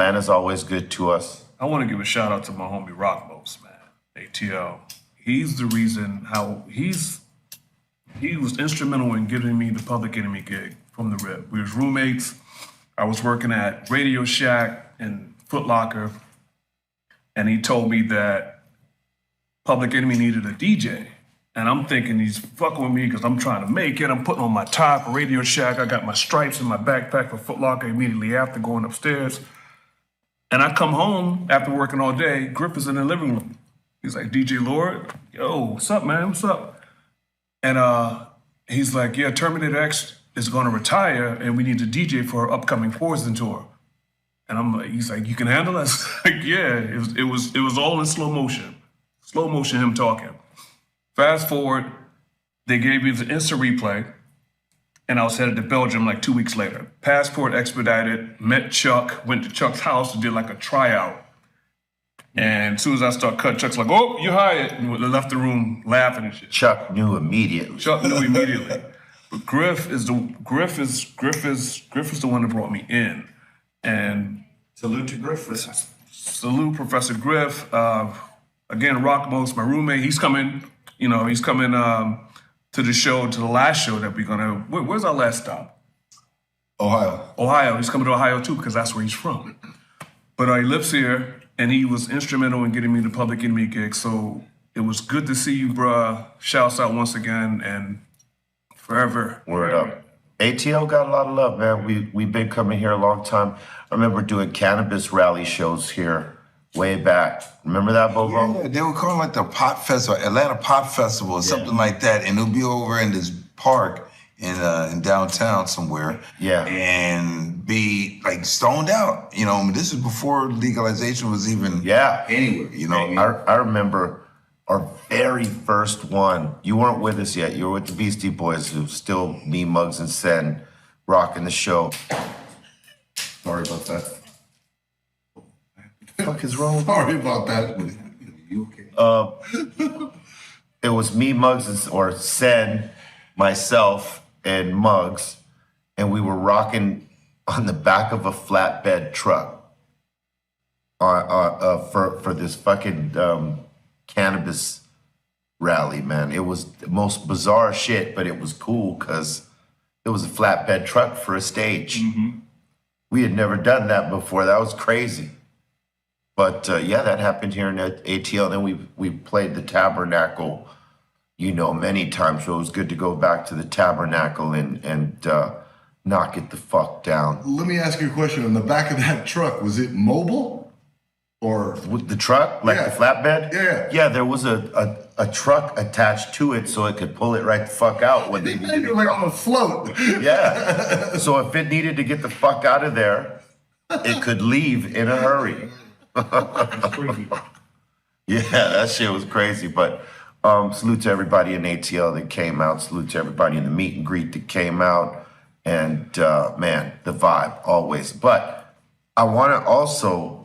Atlanta's always good to us. I want to give a shout out to my homie Rockmos, man. ATL. He's the reason how he was instrumental in giving me the Public Enemy gig from the rip. We was roommates. I was working at Radio Shack and Foot Locker, and he told me that Public Enemy needed a DJ. And I'm thinking he's fucking with me because I'm trying to make it. I'm putting on my tie for Radio Shack. I got my stripes in my backpack for Foot Locker immediately after going upstairs. And I come home after working all day. Griff is in the living room. He's like, DJ Lord, yo, what's up, man? What's up? And he's like, yeah, Terminator X is going to retire, and we need a DJ for our upcoming Poison tour. And I'm like, he's like, you can handle us? Like, yeah. It was all in slow motion. Slow motion, him talking. Fast forward, they gave me the instant replay, and I was headed to Belgium like 2 weeks later. Passport expedited, met Chuck, went to Chuck's house and did like a tryout. And as soon as I start cutting, Chuck's like, oh, you hired. And we left the room laughing and shit. Chuck knew immediately. But Griff is the one that brought me in. And salute to Griff. Salute Professor Griff. Again, Rockmos, my roommate, he's coming to the show, to the last show that we're gonna. Where's our last stop? Ohio. He's coming to Ohio too because that's where he's from. But he lives here, and he was instrumental in getting me the Public Enemy gig. So it was good to see you, bruh. Shouts out once again, and forever. Word up. ATL got a lot of love, man. We've been coming here a long time. I remember doing cannabis rally shows here way back. Remember that, Bobo? Yeah, they would call it like the Pot Festival, Atlanta Pot Festival or something like that. And it would be over in this park in downtown somewhere. Yeah. And be like stoned out. You know, I mean, this is before legalization was even anywhere, you know. I remember our very first one. You weren't with us yet. You were with the Beastie Boys, who still me, Muggs, and Sen rocking the show. Sorry about that. What the fuck is wrong? Sorry about that. You okay? It was me, Muggs, or Sen, myself, and Muggs, and we were rocking on the back of a flatbed truck for this fucking cannabis rally, man. It was the most bizarre shit, but it was cool because it was a flatbed truck for a stage. We had never done that before. That was crazy. But yeah, that happened here in ATL. Then we played the Tabernacle, you know, many times. So it was good to go back to the Tabernacle and knock it the fuck down. Let me ask you a question. In the back of that truck, was it mobile? Or with the truck, like the flatbed? Yeah. Yeah, there was a truck attached to it so it could pull it right the fuck out when they needed You're like on a float. Yeah. So if it needed to get the fuck out of there, it could leave in a hurry. Yeah, that shit was crazy. But salute to everybody in ATL that came out. Salute to everybody in the meet and greet that came out. And man, the vibe always. But I want to also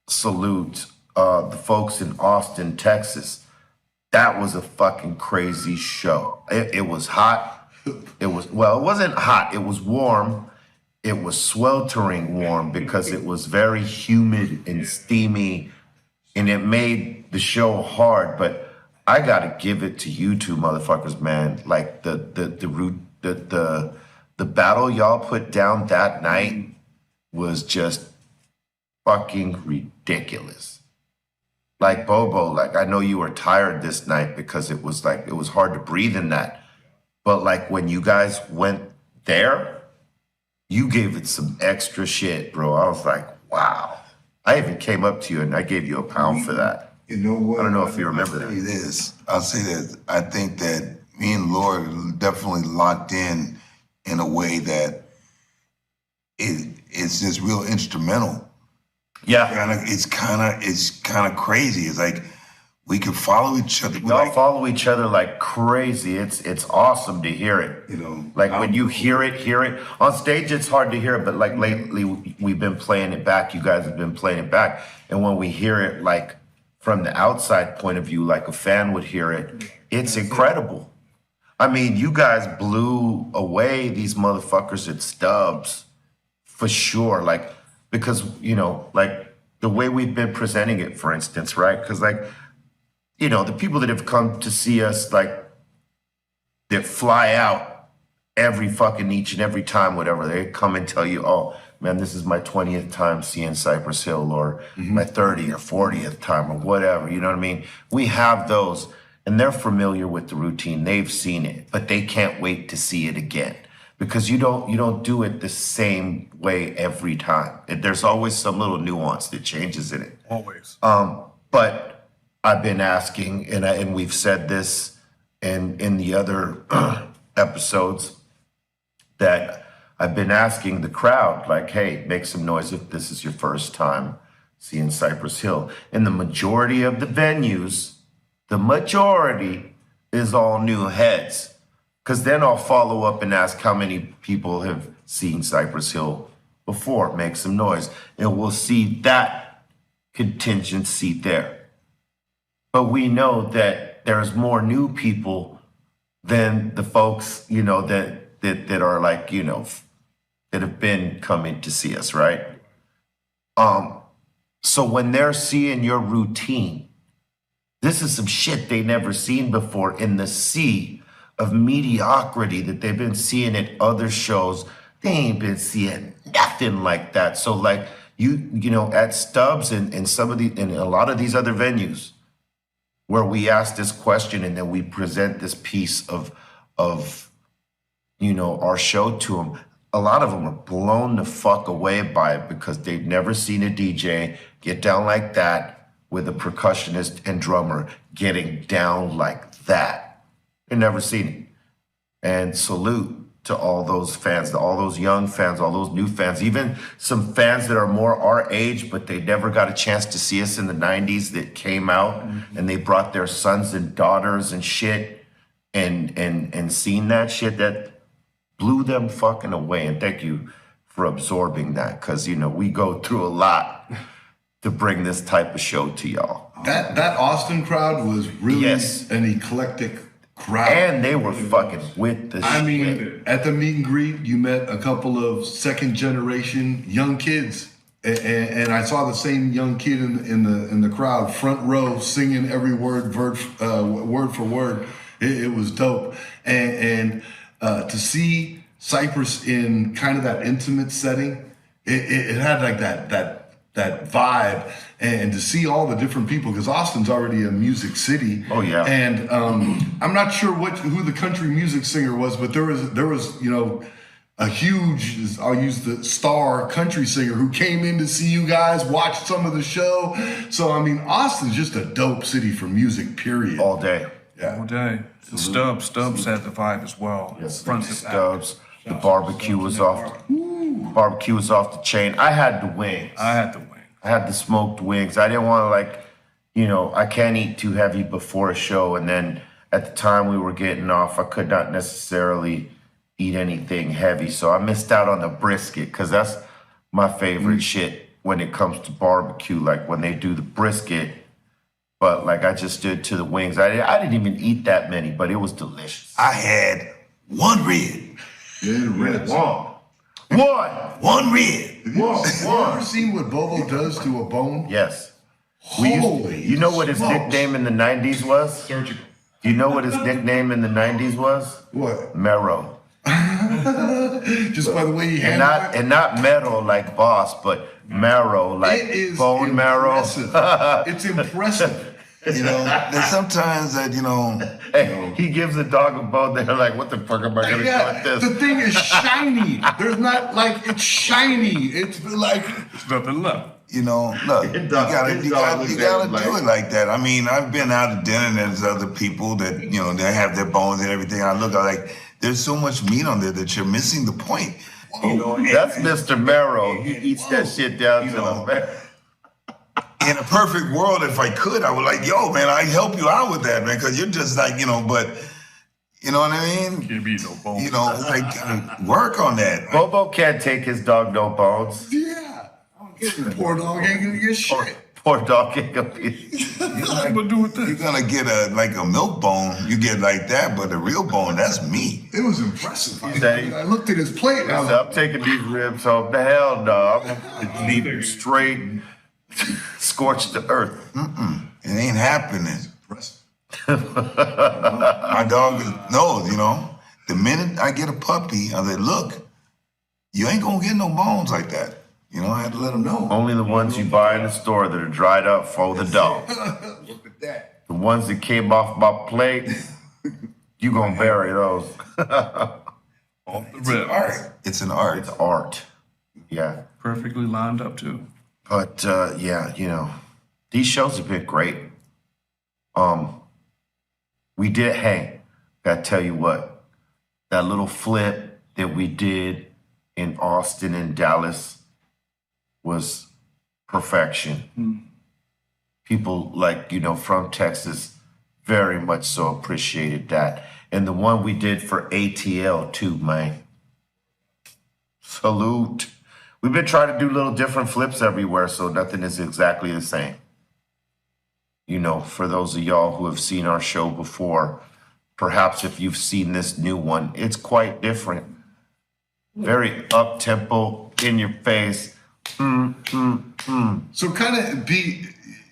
salute the folks in Austin, Texas. That was a fucking crazy show. It was hot. It wasn't hot. It was warm. It was sweltering warm because it was very humid and steamy, and it made the show hard. But I gotta give it to you two motherfuckers, man. Like the battle y'all put down that night was just fucking ridiculous. Like Bobo, like I know you were tired this night because it was hard to breathe in that. But like when you guys went there, you gave it some extra shit, bro. I was like, wow. I even came up to you and I gave you £1 for that. You know what? I don't know if you remember that. I'll say this. I think that me and Laura definitely locked in a way that it's just real instrumental. Yeah. It's kind of crazy. It's like we can follow each other. Y'all follow each other like crazy. It's awesome to hear it. You know, like when you hear it on stage. It's hard to hear it, but like lately we've been playing it back. You guys have been playing it back, and when we hear it like from the outside point of view, like a fan would hear it, it's incredible. I mean, you guys blew away these motherfuckers at Stubbs for sure. Like because you know, like the way we've been presenting it, for instance, right? Because like, you know, the people that have come to see us, like, that fly out every fucking each and every time, whatever, they come and tell you, oh, man, this is my 20th time seeing Cypress Hill, or my 30th or 40th time, or whatever, you know what I mean? We have those, and they're familiar with the routine. They've seen it, but they can't wait to see it again. Because you don't do it the same way every time. There's always some little nuance that changes in it. Always. But I've been asking, and we've said this in the other episodes, that I've been asking the crowd, like, hey, make some noise if this is your first time seeing Cypress Hill. And the majority of the venues, the majority is all new heads. Because then I'll follow up and ask how many people have seen Cypress Hill before. Make some noise. And we'll see that contingency there. But we know that there's more new people than the folks, you know, that are like, you know, that have been coming to see us, right? So when they're seeing your routine, this is some shit they never seen before in the sea of mediocrity that they've been seeing at other shows. They ain't been seeing nothing like that. So like you know, at Stubbs and some of and a lot of these other venues where we ask this question and then we present this piece of you know, our show to them, a lot of them are blown the fuck away by it because they've never seen a DJ get down like that with a percussionist and drummer getting down like that. You've never seen it. And salute to all those fans, to all those young fans, all those new fans, even some fans that are more our age, but they never got a chance to see us in the 90s that came out and they brought their sons and daughters and shit and seen that shit that blew them fucking away. And thank you for absorbing that, because, you know, we go through a lot to bring this type of show to y'all. That Austin crowd was really an eclectic crowd. And they were fucking with the shit. I mean, at the meet and greet, you met a couple of second generation young kids. And I saw the same young kid in the crowd, front row, singing every word for word. It was dope. And to see Cypress in kind of that intimate setting, it had like that vibe, and to see all the different people, because Austin's already a music city. Oh yeah. And I'm not sure who the country music singer was, but there was you know, a huge, I'll use the star country singer who came in to see you guys, watched some of the show. So I mean, Austin's just a dope city for music, period. All day. Yeah. All day. Stubbs had the vibe as well. Yes, Front to back. Stubbs. The barbecue was off. Barbecue was off the chain. I had the wings. I had the smoked wings. I didn't want to, like, you know, I can't eat too heavy before a show. And then at the time we were getting off, I could not necessarily eat anything heavy. So I missed out on the brisket, because that's my favorite shit when it comes to barbecue. Like when they do the brisket, but like I just did to the wings. I didn't even eat that many, but it was delicious. I had one rib. Red. One rib. You ever seen what Bobo does to a bone? Yes. You know what his nickname in the 90s was? Surgical. Do you know what his nickname in the 90s was? What? Mero. Just by the way he handled it? And not Mero like boss, but marrow, like bone marrow. It's impressive. You know, there's sometimes that, you know. Hey, he gives the dog a bone, they're like, what the fuck am I going to do with this? The thing is shiny. There's not, like, it's shiny. It's like. It's nothing left. You know, look, you gotta do it like that. I mean, I've been out to dinner and there's other people that, you know, they have their bones and everything. I look like, there's so much meat on there that you're missing the point. You know, that's Mr. Marrow. He eats that shit down to the. In a perfect world, if I could, I would like, yo, man, I'd help you out with that, man, because you're just like, you know, but, you know what I mean? Can't be no bones. You know, like, work on that. Bobo can't take his dog no bones. Yeah. Poor dog ain't gonna get shit. Poor dog ain't gonna get You're gonna get a milk bone, you get like that, but a real bone, that's meat. It was impressive. I looked at his plate and I was I'm taking these ribs home. The hell no. I'm gonna leave them straight, scorched the earth. It ain't happening. My dog knows, you know. The minute I get a puppy, I say, look, you ain't gonna get no bones like that. You know, I had to let him know. Only the ones you buy in the store that are dried up for the dog. Look at that. The ones that came off my plate, you gonna bury those. It's an art. It's an art. It's art. Yeah. Perfectly lined up too. But yeah, you know, these shows have been great. We did, hey, gotta tell you what, that little flip that we did in Austin and Dallas was perfection. People like, you know, from Texas very much so appreciated that. And the one we did for ATL too, man. Salute. We've been trying to do little different flips everywhere, so nothing is exactly the same. You know, for those of y'all who have seen our show before, perhaps if you've seen this new one, it's quite different. Very up-tempo, in your face. So kind of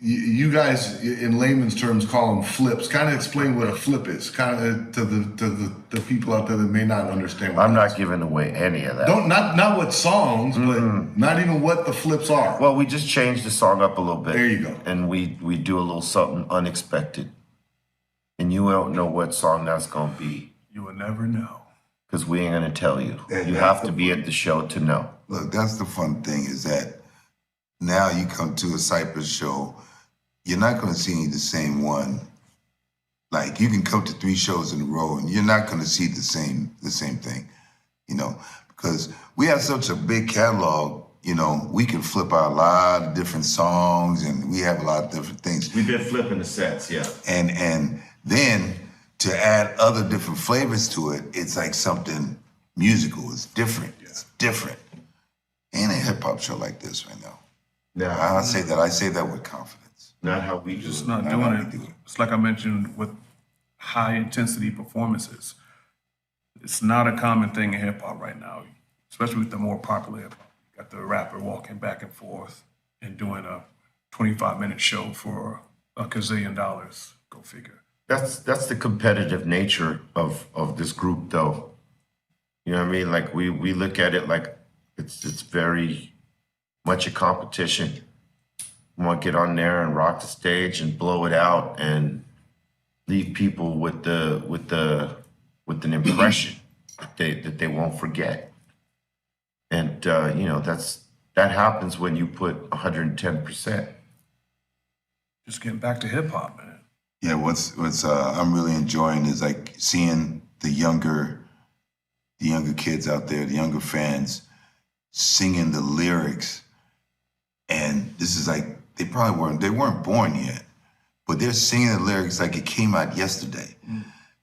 you guys in layman's terms call them flips. Kind of explain what a flip is, kind of to the people out there that may not understand. I'm not giving away any of that. Not what songs, but not even what the flips are. Well, we just changed the song up a little bit. There you go. And we do a little something unexpected. And you don't know what song that's gonna be. You will never know. Because we ain't gonna tell you. You have to be at the show to know. Look, that's the fun thing is that now you come to a Cypress show, you're not going to see the same one. Like you can come to 3 shows in a row and you're not going to see the same thing, you know, because we have such a big catalog. You know, we can flip out a lot of different songs, and we have a lot of different things. We've been flipping the sets, yeah. And then to add other different flavors to it, it's like something musical. It's different. Yeah. It's different. Ain't a hip hop show like this right now. Yeah, I say that with confidence. Not how we do Just it. not doing it. It's like I mentioned with high intensity performances. It's not a common thing in hip hop right now, especially with the more popular hip hop. You got the rapper walking back and forth and doing a 25-minute show for $1 gazillion. Go figure. That's the competitive nature of this group, though. You know what I mean? Like we look at it like it's very much a competition. We want to get on there and rock the stage and blow it out and leave people with an impression that they won't forget. And you know, that happens when you put 110%. Just getting back to hip hop, man. Yeah, what's I'm really enjoying is like seeing the younger kids out there, the younger fans singing the lyrics. And this is like they weren't born yet, but they're singing the lyrics like it came out yesterday.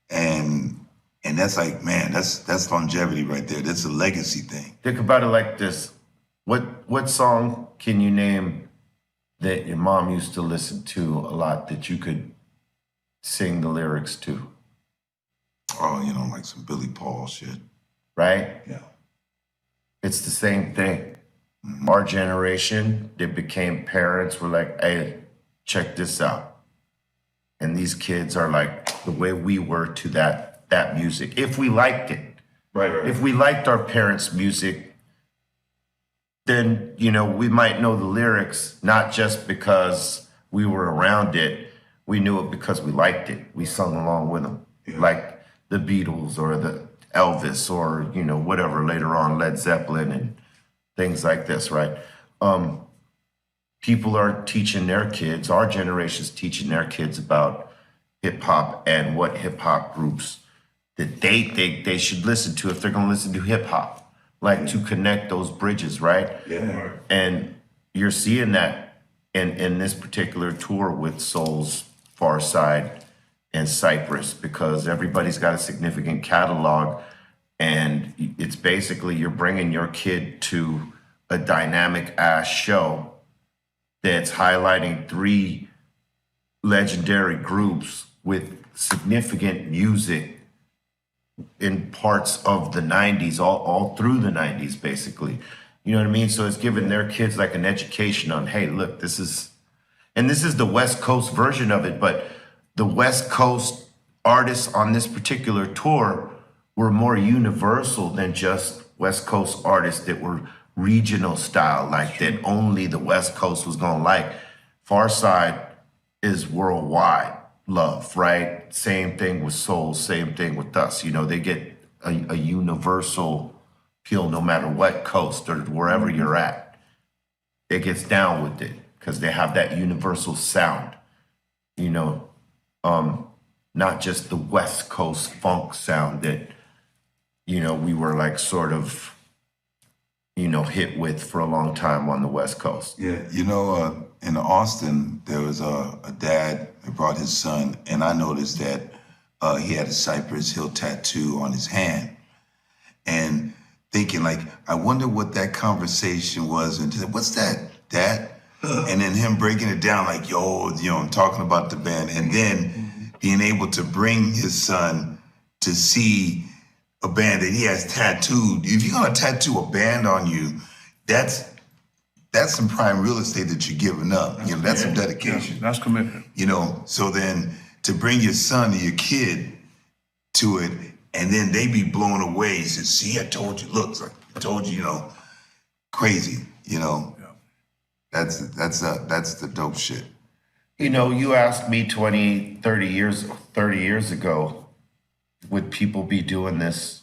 And that's like, man, that's longevity right there. That's a legacy thing. Think about it like this. What song can you name that your mom used to listen to a lot that you could sing the lyrics to? Oh, you know, like some Billy Paul shit. Right? Yeah. It's the same thing. Mm-hmm. Our generation, they became parents, we're like, hey, check this out. And these kids are like the way we were to that music. If we liked it. Right. If we liked our parents' music, then, you know, we might know the lyrics, not just because we were around it. We knew it because we liked it. We sung along with them. Yeah. Like the Beatles or the Elvis or, you know, whatever later on, Led Zeppelin and things like this, right? People are teaching their kids, our generation's teaching their kids about hip hop and what hip hop groups that they think they should listen to if they're gonna listen to hip hop, like to connect those bridges, right? Yeah. And you're seeing that in this particular tour with Soul's Far Side and Cypress, because everybody's got a significant catalog, and it's basically you're bringing your kid to a dynamic ass show that's highlighting 3 legendary groups with significant music in parts of the 90s, all through the 90s, basically. You know what I mean? So it's giving their kids like an education on, hey, look, this is the West Coast version of it, but the West Coast artists on this particular tour were more universal than just West Coast artists that were regional style, like that only the West Coast was gonna like. Far Side is worldwide love, right? Same thing with Soul, same thing with us. You know, they get a universal appeal no matter what coast or wherever you're at. It gets down with it because they have that universal sound, you know, not just the West Coast funk sound that, you know, we were like sort of, you know, hit with for a long time on the West Coast. Yeah, you know, in Austin, there was a dad that brought his son, and I noticed that he had a Cypress Hill tattoo on his hand. And thinking like, I wonder what that conversation was. And said, what's that, Dad? And then him breaking it down like, yo, you know, I'm talking about the band. And then being able to bring his son to see a band that he has tattooed. If you're gonna tattoo a band on you, that's some prime real estate that you're giving up. You know, that's some dedication. Yeah, that's commitment. You know, so then to bring your son or your kid to it, and then they be blown away. He says, see, I told you, look, I told you, you know, crazy, you know. Yeah. That's the dope shit. You know, you asked me 30 years ago, would people be doing this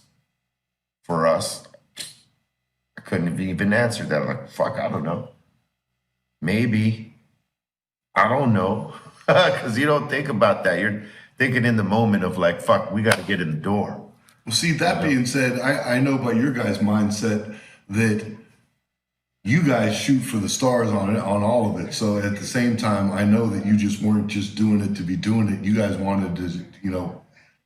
for us? I couldn't have even answered that. I'm like, fuck, I don't know. Maybe. I don't know. Because you don't think about that. You're thinking in the moment of like, fuck, we got to get in the door. Well, see, that being said, I know by your guys' mindset that you guys shoot for the stars on all of it. So at the same time, I know that you just weren't just doing it to be doing it. You guys wanted to,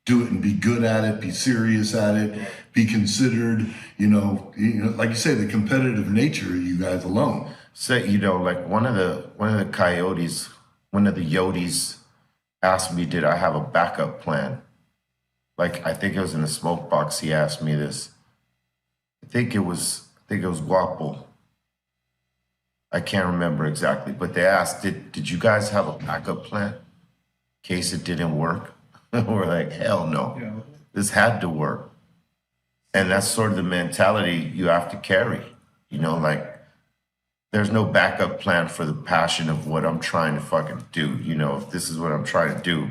do it and be good at it, be serious at it, be considered, like you say, the competitive nature of you guys alone. So, like one of the coyotes, one of the Yodis asked me, did I have a backup plan? Like, I think it was in the smoke box, he asked me this. I think it was Guapo. I can't remember exactly, but they asked, did you guys have a backup plan in case it didn't work? We're like, hell no. Yeah. This had to work. And that's sort of the mentality you have to carry. Like, there's no backup plan for the passion of what I'm trying to fucking do. If this is what I'm trying to do,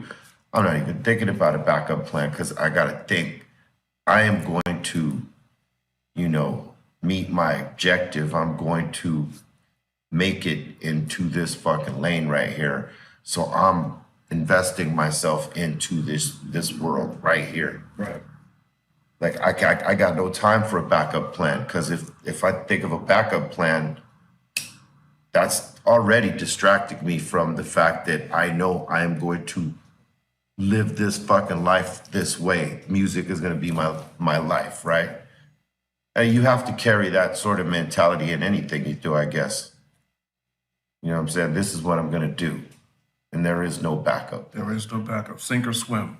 I'm not even thinking about a backup plan because I got to think I am going to, meet my objective. I'm going to make it into this fucking lane right here. So I'm investing myself into this world right here. Right. Like I got no time for a backup plan because if I think of a backup plan, that's already distracting me from the fact that I know I am going to live this fucking life this way. Music is going to be my life, right? And you have to carry that sort of mentality in anything you do, I guess. You know what I'm saying? This is what I'm going to do. And there is no backup. There is no backup. Sink or swim.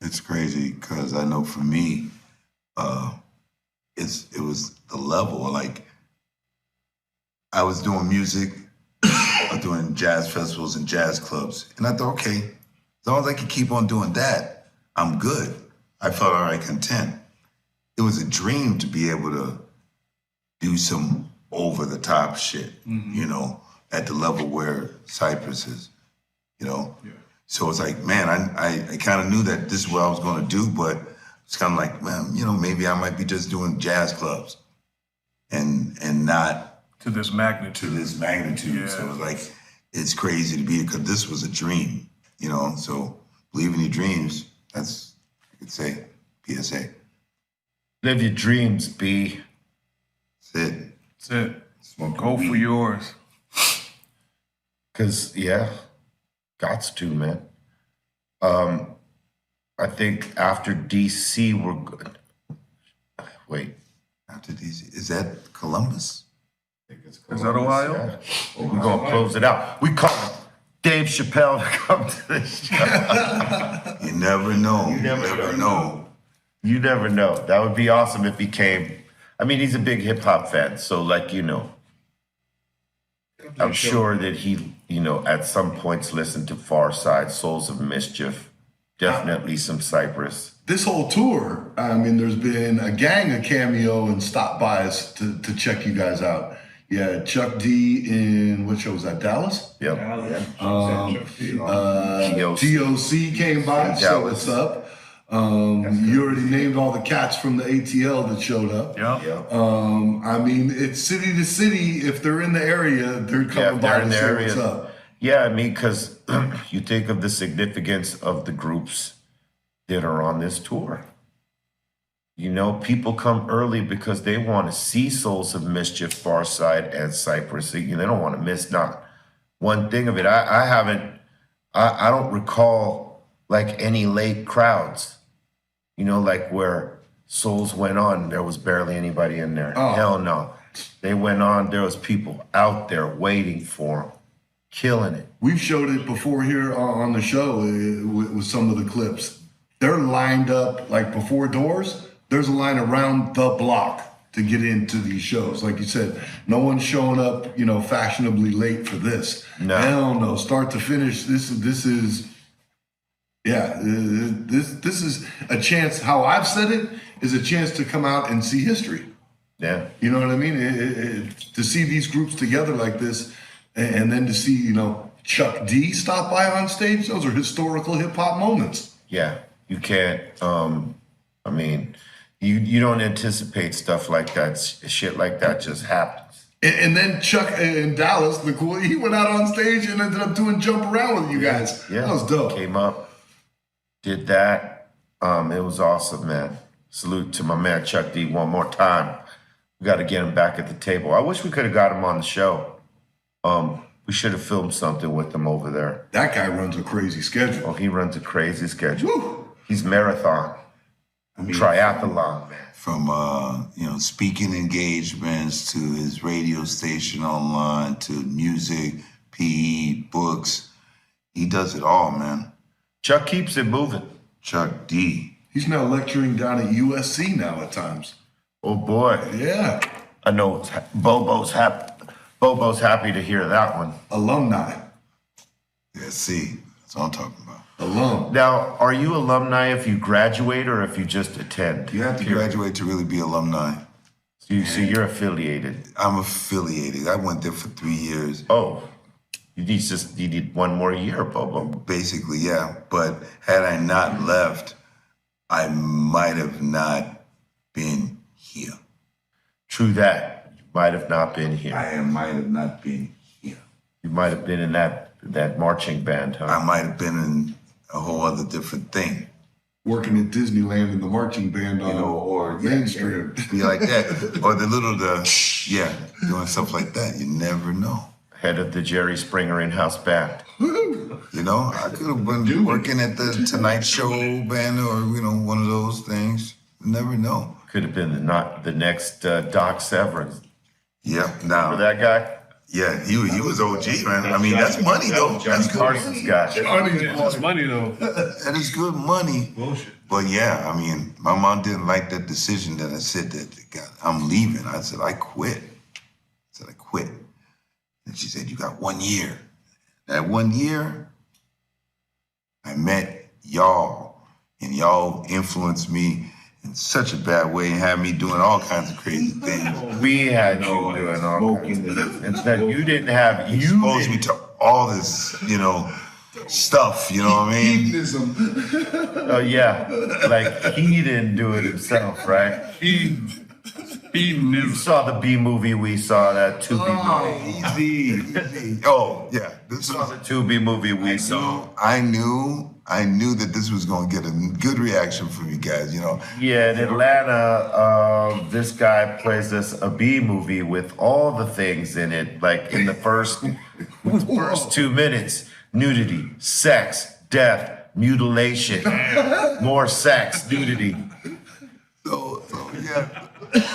It's crazy because I know for me, it was the level. Like, I was doing music, I was doing jazz festivals and jazz clubs. And I thought, okay, as long as I can keep on doing that, I'm good. I felt all right, content. It was a dream to be able to do some over-the-top shit, at the level where Cypress is, Yeah. So it's like, man, I kind of knew that this is what I was going to do, but it's kind of like, man, maybe I might be just doing jazz clubs and not to this magnitude. Yeah. So it's like, it's crazy to be, because this was a dream, So believe in your dreams. That's, I could say, PSA. Live your dreams, B. That's it. That's it. Go for yours. Cause gots to, man. I think after DC we're good. Wait, after DC, is that Columbus? I think it's Columbus. Is that Ohio? Yeah. Well, we're gonna close it out. We call it Dave Chappelle to come to the show. You never know. You never know. You never know. That would be awesome if he came. I mean, he's a big hip hop fan, so I'm sure that he, at some points listened to Far Side, Souls of Mischief, definitely some Cypress. This whole tour, I mean, there's been a gang of cameo and stop bys to check you guys out. Yeah, Chuck D in, what show was that, Dallas? Yep. DOC came by, so what's up? You already named all the cats from the ATL that showed up. Yep. I mean, it's city to city. If they're in the area, they're coming by to say what's up. Yeah, I mean, because you think of the significance of the groups that are on this tour. People come early because they want to see Souls of Mischief, Farside, and Cypress. They don't want to miss not one thing of it. I don't recall like any late crowds. Like where Souls went on, there was barely anybody in there. Oh. Hell no. They went on, there was people out there waiting for them, killing it. We've showed it before here on the show with some of the clips. They're lined up, like before doors, there's a line around the block to get into these shows. Like you said, no one's showing up, fashionably late for this. No. Hell no. Start to finish, this is... Yeah, this is a chance, how I've said it, is a chance to come out and see history. Yeah. You know what I mean? To see these groups together like this, and then to see, Chuck D stop by on stage, those are historical hip-hop moments. Yeah, you can't, you don't anticipate stuff like that. Shit like that just happens. And then Chuck in Dallas, he went out on stage and ended up doing Jump Around with you guys. Yeah. That was dope. Came up, did that. It was awesome, man. Salute to my man Chuck D one more time. We got to get him back at the table. I wish we could have got him on the show. We should have filmed something with him over there. That guy runs a crazy schedule. Oh, he runs a crazy schedule. He's marathon, triathlon, man. From speaking engagements to his radio station online to music, PE, books. He does it all, man. Chuck keeps it moving. Chuck D. He's now lecturing down at USC now at times. Oh boy. Yeah. I know Bobo's happy to hear that one. Alumni. Yeah, see, that's what I'm talking about. Alum. Now, are you alumni if you graduate or if you just attend? You have to graduate to really be alumni. So you're affiliated. I'm affiliated. I went there for 3 years. Oh, you need one more year, Bobo. Basically, yeah. But had I not left, I might have not been here. True that. You might have not been here. I might have not been here. You might have been in that marching band, huh? I might have been in a whole other different thing. Working at Disneyland in the marching band on or Main Street. Be like that. Or doing stuff like that. You never know. Head of the Jerry Springer in-house band. I could have been working at the Tonight Show band or, one of those things. You never know. Could have been the next Doc Severn. Yeah, now. Remember that guy? Yeah, he was OG, man. I mean, that's money, though. That's good Carson's guy. That's money, though. That is good money. Bullshit. But yeah, I mean, my mom didn't like that decision that I said that, God, I'm leaving. I said, I quit. And she said, you got 1 year. That 1 year, I met y'all, and y'all influenced me in such a bad way and had me doing all kinds of crazy things. We had you doing all kinds of things. Instead, you didn't have... You exposed me to all this, stuff, you know what I mean? Hedonism. Oh, yeah. Like, he didn't do it himself, right? You saw the B movie we saw, that 2B movie. Easy. Oh, yeah. This was the 2B movie we saw. I knew that this was going to get a good reaction from you guys, Yeah, in Atlanta, this guy plays a B movie with all the things in it. Like in the first 2 minutes, nudity, sex, death, mutilation, more sex, nudity. So yeah.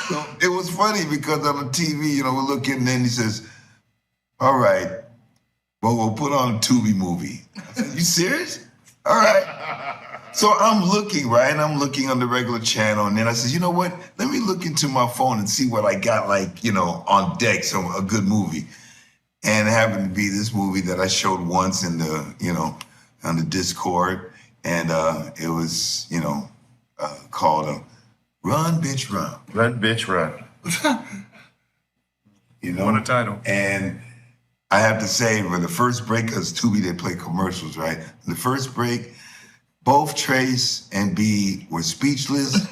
So it was funny because on the TV, we're looking, and then he says, all right, well, we'll put on a Tubi movie. I said, you serious? All right. So I'm looking, right? And I'm looking on the regular channel. And then I said, you know what? Let me look into my phone and see what I got, on deck, a good movie. And it happened to be this movie that I showed once in the, on the Discord. And it was, called Run, Bitch, Run. Run, Bitch, Run. What a title. And I have to say, for the first break, because Tubi, they play commercials, right? The first break, both Trace and B were speechless.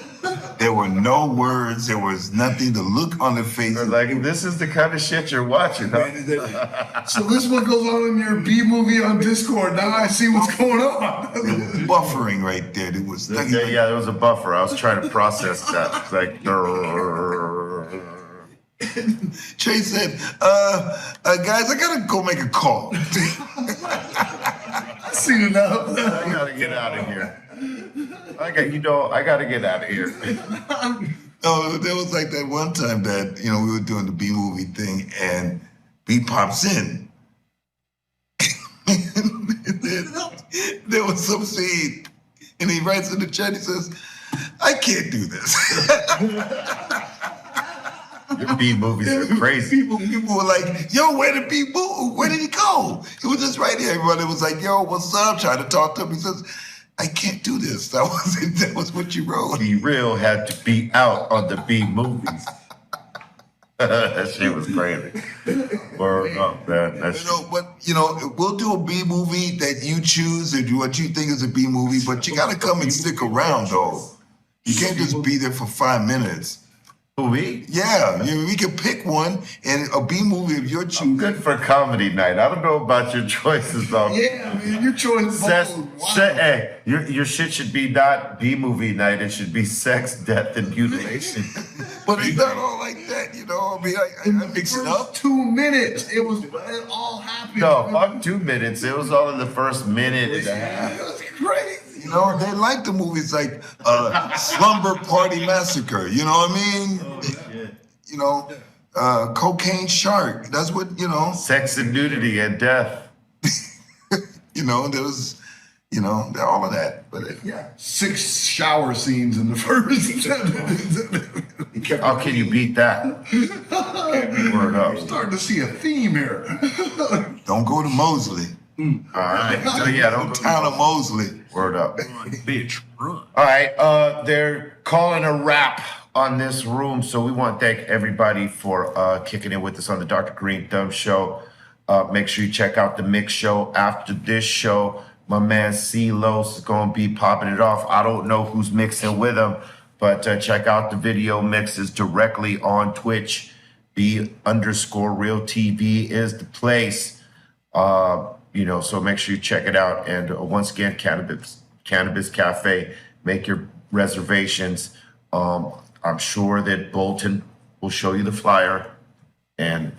There were no words. There was nothing to look on their face. They're like, this is the kind of shit you're watching, huh? So this is what goes on in your B movie on Discord. Now I see what's going on. Buffering right there. There was there was a buffer. I was trying to process that. It's like, Trey said, guys, I gotta go make a call. I've seen enough. I gotta get out of here. I gotta get out of here. No, there was like that one time that, we were doing the B movie thing and B pops in. There was some scene and he writes in the chat, he says, I can't do this. Your B movies are crazy. People were like, yo, where did he go? He was just right here. Everybody was like, yo, what's up? Trying to talk to him. He says, I can't do this. That was what you wrote. Be Real had to be out on the B movies. That shit was crazy. Word up, man. We'll do a B movie that you choose or do what you think is a B movie, but you gotta come and stick around though. You can't just be there for 5 minutes. We? Yeah, we can pick one and a B movie of your choosing. Good for comedy night. I don't know about your choices though. Yeah, man, your choice. Hey, your shit should be not B movie night. It should be sex, death, and mutilation. But it's not all like that, you know. I mean, I mix it up. 2 minutes, it all happened. No, fuck 2 minutes. It was all in the first minute and a half. That's crazy. You know, they like the movies like Slumber Party Massacre. You know what I mean? You know, Cocaine Shark. That's what, you know. Sex and nudity and death. You know, there was, you know, all of that. But yeah. 6 shower scenes in the first. How can you beat that? Word up. I'm starting to see a theme here. Don't go to Mosley. All right. So yeah, don't go to town of Mosley. Word up. Bitch, run. All right. They're calling a wrap on this room, so we want to thank everybody for kicking in with us on the Dr. Greenthumb show. Make sure you check out the mix show after this show. My man C-Los is going to be popping it off. I don't know who's mixing with him, but check out the video mixes directly on Twitch. B_real TV is the place. You know, so make sure you check it out. And once again, Cannabis Cafe, make your reservations. I'm sure that Bolton will show you the flyer and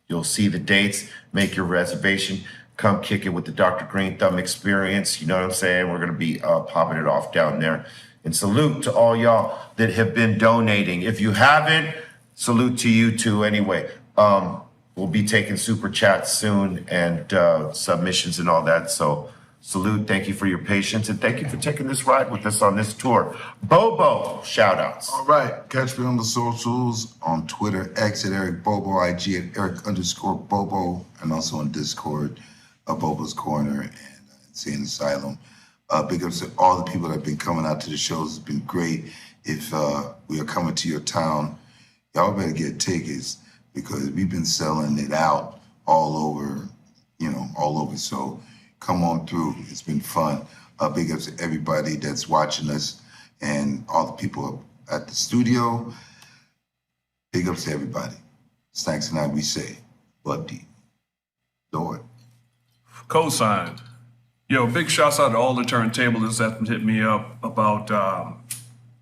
you'll see the dates. Make your reservation. Come kick it with the Dr. Greenthumb experience. You know what I'm saying? We're going to be popping it off down there. And salute to all y'all that have been donating. If you haven't, salute to you too anyway. We'll be taking super chats soon and submissions and all that. So salute, thank you for your patience, and thank you for taking this ride with us on this tour. Bobo, shout outs. All right, catch me on the socials, on Twitter, X at Eric Bobo, IG at Eric_Bobo, and also on Discord, Bobo's Corner and Insane Asylum. Big ups to all the people that have been coming out to the shows. It's been great. If we are coming to your town, y'all better get tickets, because we've been selling it out all over, you know, all over. So come on through. It's been fun. Big ups to everybody that's watching us and all the people at the studio. Big ups to everybody. Thanks tonight, we say, Blood Deep. Lord. Co-signed. Yo, big shouts out to all the turntablists that hit me up about,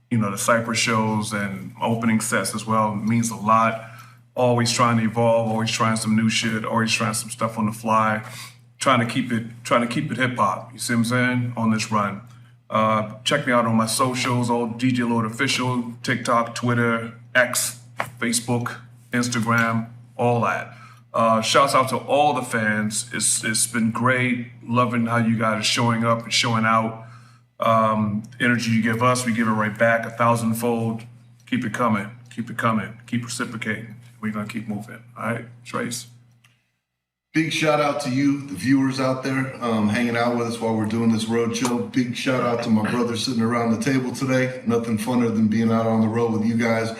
you know, the Cypress shows and opening sets as well. It means a lot. Always trying to evolve, always trying some new shit, always trying some stuff on the fly, trying to keep it hip hop. You see what I'm saying? On this run. Check me out on my socials, all DJ Lord Official, TikTok, Twitter, X, Facebook, Instagram, all that. Shouts out to all the fans. It's been great. Loving how you guys are showing up and showing out. Energy you give us, we give it right back 1,000-fold. Keep it coming. Keep it coming. Keep reciprocating. We're going to keep moving. All right, Trace. Big shout out to you, the viewers out there, hanging out with us while we're doing this road show. Big shout out to my brother sitting around the table today. Nothing funner than being out on the road with you guys.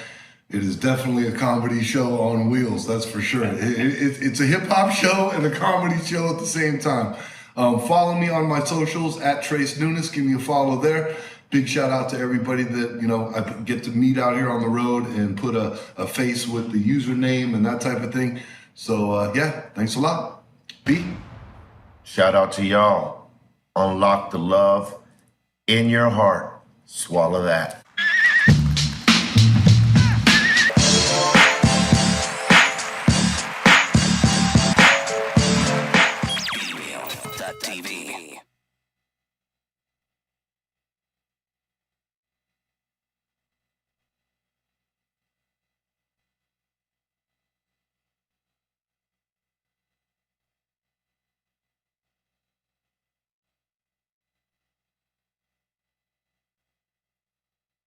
It is definitely a comedy show on wheels, that's for sure. It's a hip hop show and a comedy show at the same time. Follow me on my socials at Trace Nunes. Give me a follow there. Big shout out to everybody that, you know, I get to meet out here on the road and put a face with the username and that type of thing. So, yeah, thanks a lot. B. Shout out to y'all. Unlock the love in your heart. Swallow that.